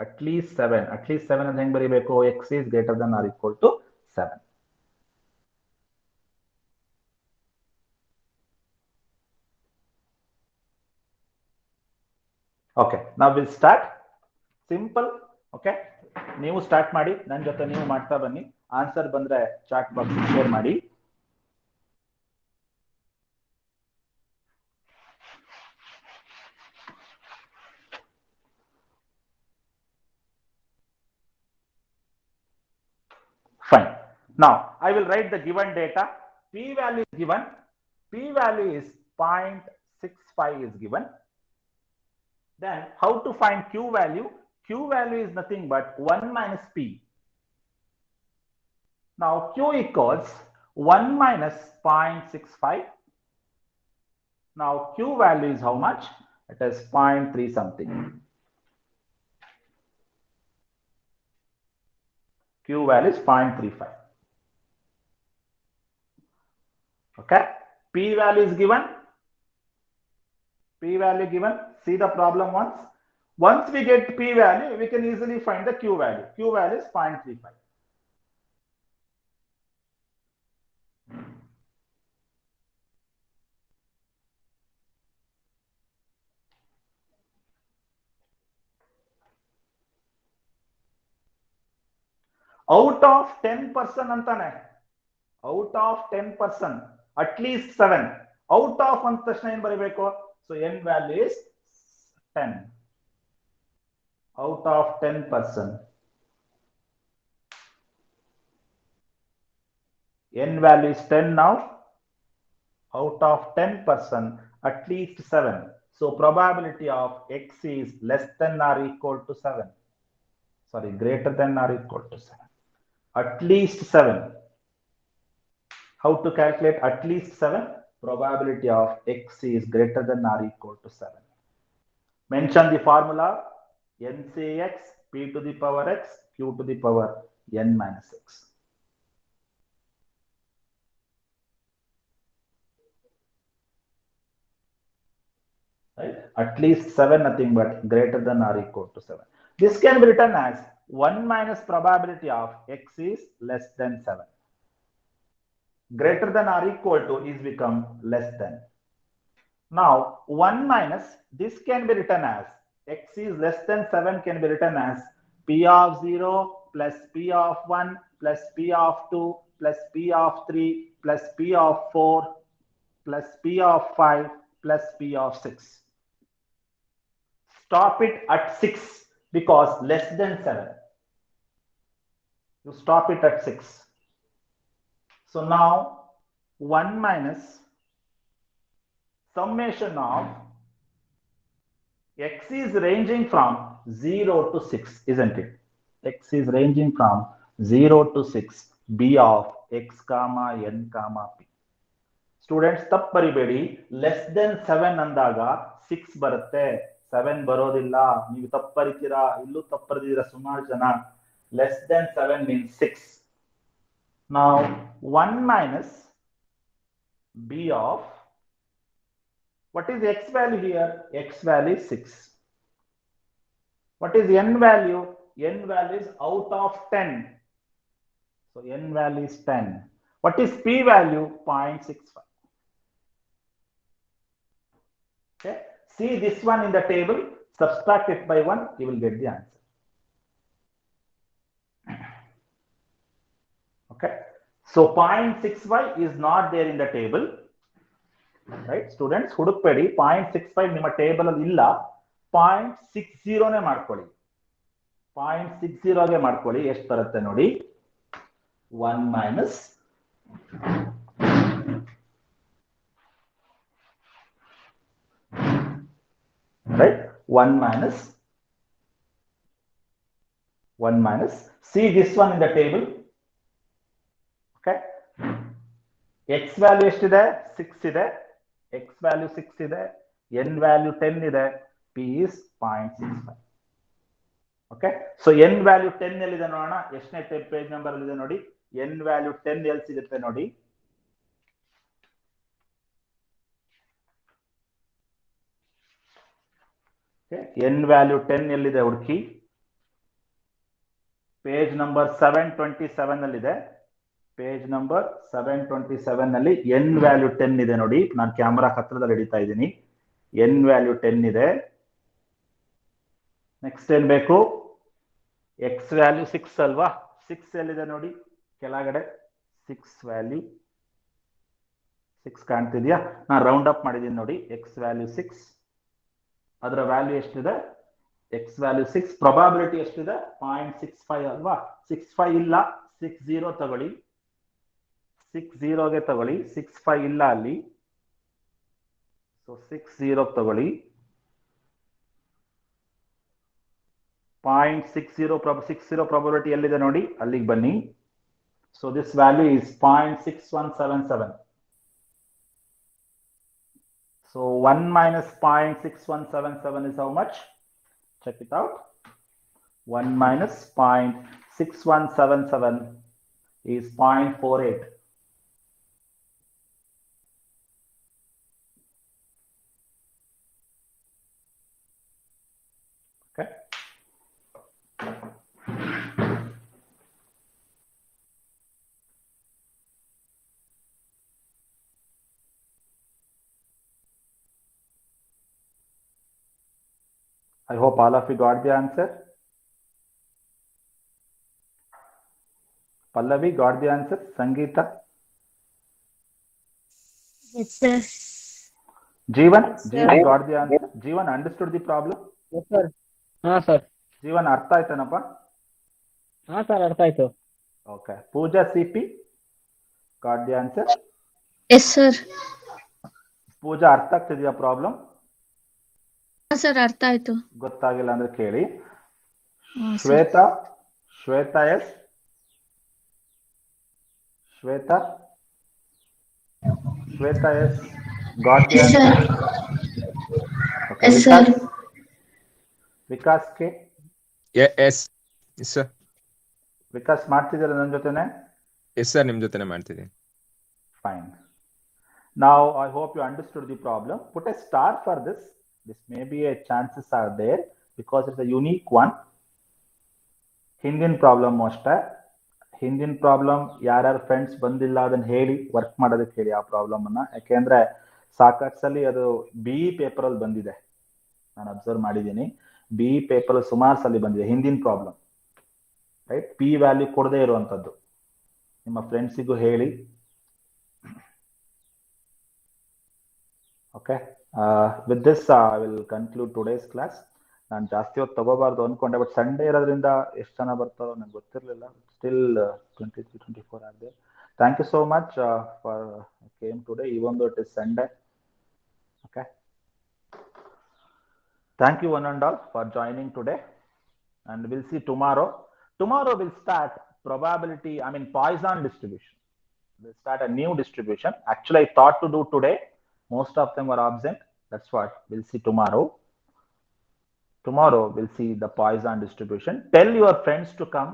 ಅಟ್ಲೀಸ್ಟ್ 7. ಅಟ್ಲೀಸ್ಟ್ 7 ಅಂತ ಹೆಂಗ್ ಬರೀಬೇಕು? X is greater than or equal to 7. Okay, ನಾವ್ ವಿಲ್ ಸ್ಟಾರ್ಟ್. ಸಿಂಪಲ್. ಓಕೆ, ನೀವು ಸ್ಟಾರ್ಟ್ ಮಾಡಿ, ನನ್ನ ಜೊತೆ ನೀವು ಮಾಡ್ತಾ ಬನ್ನಿ. ಆನ್ಸರ್ ಬಂದ್ರೆ ಚಾಟ್ ಬಾಕ್ಸ್ ಶೇರ್ ಮಾಡಿ. Fine. Now I will write the given data. P value is given. P value is 0.65 is given. Then how to find Q value? Q value is nothing but 1 minus P. Now Q equals 1 minus 0.65. Now Q value is how much? It is 0.3 something. Q value is 0.35. Okay. P value is given. P value given. See the problem once. Once we get P value, we can easily find the Q value. Q value is 0.35. Out of 10% antane. Out of 10%, at least 7. Out of ಅಂತ ತಕ್ಷಣ ಏನು ಬರಬೇಕು? So n value is 10. Out of 10%. N value is 10 now. Out of 10%, at least 7. So probability of x is less than or equal to 7. Sorry, greater than or equal to 7. At least 7. How to calculate at least 7? Probability of x is greater than or equal to 7. Mention the formula. NCX p to the power x q to the power n minus x. Right? At least 7, nothing but greater than or equal to 7. This can be written as 1 minus probability of x is less than 7. Greater than or equal to is become less than. Now 1 minus, this can be written as x is less than 7 can be written as p of 0 plus p of 1 plus p of 2 plus p of 3 plus p of 4 plus p of 5 plus p of 6. Stop it at 6 because less than 7. You stop it at 6. So now 1 minus summation of x is ranging from 0 to 6, isn't it? X is ranging from 0 to 6, b of x comma n comma p. Students, ತಪ್ಪು ಬರಿಬೇಡಿ. Less than 7 ಅಂದಾಗ 6 ಬರುತ್ತೆ, 7 ಬರೋದಿಲ್ಲ. ನೀವು ತಪ್ಪು ಬರಿತೀರಾ, ಇಲ್ಲೂ ತಪ್ಪು ಬರೆದಿದ್ದೀರಾ ಸುಮಾರು ಜನ. Less than 7 means 6. Now 1 minus b of, what is x value here? X value is 6. What is n value? N value is out of 10. So n value is 10. What is p value? 0.65. Okay. See this one in the table. Subtract it by 1. You will get the answer. Okay. So 0.65 is not there in the table. Right, students, ಹುಡುಕ್ಬೇಡಿ. 0.65 ನಿಮ್ಮ table ಅಲ್ಲಿ ಇಲ್ಲ. 0.60 ನೇ ಮಾಡ್ಕೊಳ್ಳಿ. 0.60 ಗೆ ಮಾಡ್ಕೊಳ್ಳಿ. ಎಷ್ಟು ಬರುತ್ತೆ ನೋಡಿ? 1 minus right, 1 minus, see this one in the table. Okay, x value ಎಷ್ಟಿದೆ? 6 ಇದೆ. X value 6 ಇದೆ, n value 10 ಇದೆ, p is 0.65. Okay, so n value 10 ಎಲ್ಲಿದೆ ನೋಡೋಣ. ಎಷ್ಟನೇ ಪೇಜ್ ನಂಬರ್ ಅಲ್ಲಿ ಇದೆ ನೋಡಿ. n value 10 ಎಲ್ಲಿ ಸಿಗುತ್ತೆ ನೋಡಿ. Okay, n value 10 ಎಲ್ಲಿದೆ ಹುಡುಕಿ. ಪೇಜ್ ನಂಬರ್ 727 ಅಲ್ಲಿ ಇದೆ. ಪೇಜ್ ನಂಬರ್ 727 ನಲ್ಲಿ n ವ್ಯಾಲ್ಯೂ 10 ಇದೆ ನೋಡಿ. ನಾನು ಕ್ಯಾಮೆರಾ ಹತ್ರದಲ್ಲಿ ಹಿಡಿತಾ ಇದ್ದೀನಿ. n ವ್ಯಾಲ್ಯೂ 10 ಇದೆ. ನೆಕ್ಸ್ಟ್ ಏನ್ ಬೇಕು? x ವ್ಯಾಲ್ಯೂ 6 ಅಲ್ವಾ? 6 ಎಲ್ಲಿದೆ ನೋಡಿ ಕೆಳಗಡೆ. 6 ವ್ಯಾಲ್ಯೂ 6 ಕಾಣ್ತಿದ್ಯಾ? ನಾನು ರೌಂಡ್ ಅಪ್ ಮಾಡಿದ್ದೀನಿ ನೋಡಿ. x ವ್ಯಾಲ್ಯೂ 6, ಅದರ ವ್ಯಾಲ್ಯೂ ಎಷ್ಟಿದೆ? x ವ್ಯಾಲ್ಯೂ 6, ಪ್ರೊಬಾಬಿಲಿಟಿ ಎಷ್ಟಿದೆ? 0.65 ಅಲ್ವಾ? 65 ಇಲ್ಲ, 60 ತಗೊಳ್ಳಿ. 60 ಗೆ ತಗೊಳ್ಳಿ. 65 ಇಲ್ಲ ಅಲ್ಲಿ. ಸೊ 60 ತಗೊಳ್ಳಿ. 0.60 probability ಎಲ್ಲಿದೆ ನೋಡಿ ಅಲ್ಲಿಗೆ ಬನ್ನಿ. So this value is 0.6177. So 1 minus 0.6177 is how much? Check it out. 1 minus 0.6177 is 0.48. Okay. I hope all of you got the answer. Pallavi got the answer. Sangeeta. Yes, sir. Jeevan. Yes, sir. Jeevan got the answer. Jeevan understood the problem. Yes, sir. Sir. Jeevan ಅರ್ಥ ಆಯ್ತನಪ್ಪ? Sir, ಅರ್ಥ ಆಯ್ತು. Okay. Pooja CP got the answer. Yes, sir. ಪೂಜಾ ಅರ್ಥ ಆಗ್ತಿದೆಯಾ problem? Sir ಅರ್ಥ ಆಯ್ತು. ಗೊತ್ತಾಗಿಲ್ಲ ಅಂದ್ರೆ ಕೇಳಿ. Shweta. Shweta S. Shweta. Shweta S. Got the answer. Okay. Vikas. Vikas K. Yes sir. Vikas ಮಾಡ್ತಿದ್ದೀರಾ ನನ್ನ ಜೊತೆನೆ? ಎಸ್ ಸರ್, ನಿಮ್ ಜೊತೆನೆ ಮಾಡ್ತಿದ್ದೀನಿ. Fine. Now I hope you understood the problem. Put a star for this. This may be a chances are there because it's a unique one. ಹಿಂದಿನ problem ಅಷ್ಟೇ. ಹಿಂದಿನ problem ಯಾರ್ಯಾರು ಫ್ರೆಂಡ್ಸ್ ಬಂದಿಲ್ಲ ಅದನ್ನ ಹೇಳಿ ವರ್ಕ್ ಮಾಡೋದಕ್ಕೆ ಹೇಳಿ ಆ ಪ್ರಾಬ್ಲಮ್ ಅನ್ನ. ಯಾಕೆಂದ್ರೆ ಸಾಕಷ್ಟು ಸಲ ಅದು ಬಿ ಪೇಪರ್ ಅಲ್ಲಿ ಬಂದಿದೆ, ನಾನು ಅಬ್ಸರ್ವ್ ಮಾಡಿದ್ದೀನಿ. ಬಿ ಪೇಪರ್ ಸುಮಾರು ಸಲ ಬಂದಿದೆ ಹಿಂದಿನ ಪ್ರಾಬ್ಲಮ್. ರೈಟ್, ಪಿ ವ್ಯಾಲ್ಯೂ ಕೊಡದೇ ಇರುವಂತದ್ದು. ನಿಮ್ಮ ಫ್ರೆಂಡ್ಸಿಗೂ ಹೇಳಿ. Okay. With this, I will conclude today's class. ನಾನು ಜಾಸ್ತಿ ಹೊತ್ತು ತಗೋಬಾರ್ದು ಅನ್ಕೊಂಡೆ, ಬಟ್ ಸಂಡೇ ಇರೋದ್ರಿಂದ ಎಷ್ಟು ಜನ ಬರ್ತಾರೋ ನಂಗೆ ಗೊತ್ತಿರಲಿಲ್ಲ. ಸ್ಟಿಲ್ 23-24 ಆಗಿದೆ. Thank you so much for came today, even though it is Sunday. Okay. Thank you one and all for joining today, and we'll see tomorrow. Tomorrow we'll start Poisson distribution. We'll start a new distribution. Actually, I thought to do today. Most of them were absent. That's what we'll see tomorrow. Tomorrow we'll see the Poisson distribution. Tell your friends to come.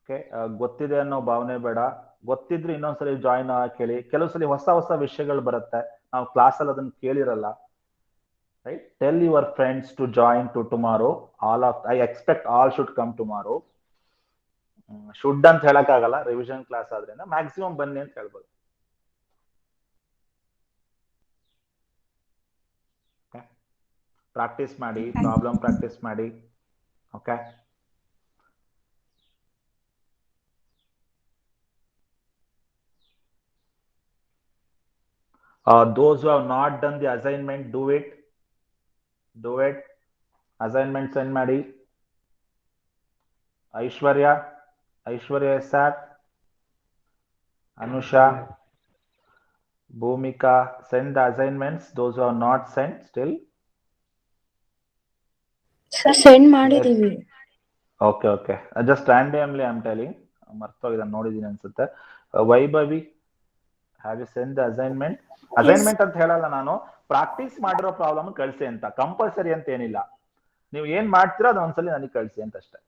Okay. ಗೊತ್ತಿದೆ ಅನ್ನೋ ಭಾವನೆ ಬೇಡ. ಗೊತ್ತಿದ್ರೆ ಇನ್ನೊಂದ್ಸಲಿ join ಆಗಕ್ಕೆ ಹೇಳಿ. ಕೆಲವು ಸಲ ಹೊಸ ಹೊಸ ವಿಷಯಗಳು ಬರುತ್ತೆ, ನಾವು ಕ್ಲಾಸಲ್ಲಿ ಅದನ್ನ ಕೇಳಿರಲ್ಲ. Right? Tell your friends to join to tomorrow. I expect all should come tomorrow. Should ಅಂತ ಹೇಳಕ್ಕಾಗಲ್ಲ, ರಿವಿಷನ್ ಕ್ಲಾಸ್ ಆದ್ರಿಂದ ಮ್ಯಾಕ್ಸಿಮಮ್ ಬನ್ನಿ ಅಂತ ಹೇಳ್ಬೋದು. ಪ್ರಾಕ್ಟೀಸ್ ಮಾಡಿ, ಪ್ರಾಬ್ಲಮ್ ಪ್ರಾಕ್ಟೀಸ್ ಮಾಡಿ. Okay. Those who have not done the assignment, do it. Assignment send ಮಾಡಿ. Aishwarya sir, Anusha, Bhumika, send the assignments. Those who have not sent still. Sir send ಮಾಡಿದೀವಿ. Okay. Just randomly I'm telling. ಮರ್ತೋಗಿದೆ, ನೋಡಿದೀನಿ ಅನ್ಸುತ್ತೆ. Vaibhavi, have you send the assignment? Assignment ಅಂತ ಹೇಳಲ್ಲ ನಾನು, practice ಮಾಡಿರೋ problem ಕಳಿಸಿ ಅಂತ. ಕಂಪಲ್ಸರಿ ಅಂತ ಏನಿಲ್ಲ, ನೀವು ಏನ್ ಮಾಡ್ತೀರೋ ಅದು ಒಂದ್ಸಲಿ ನನಗೆ ಕಳಿಸಿ ಅಂತ ಅಷ್ಟೇ.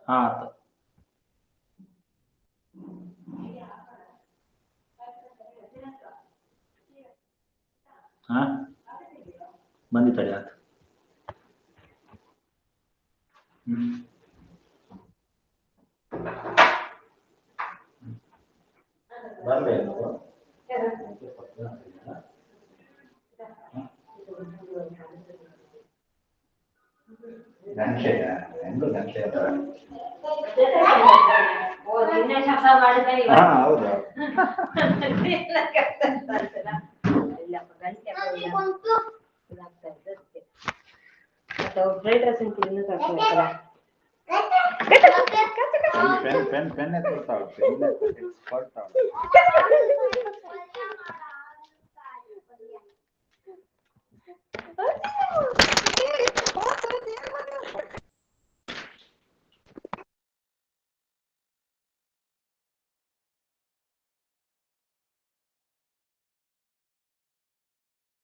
ಹಾ ಹಾ ಬಂದಿತ್ತಡಿ ಆತು. ಹೌದಾ ಪೆನ್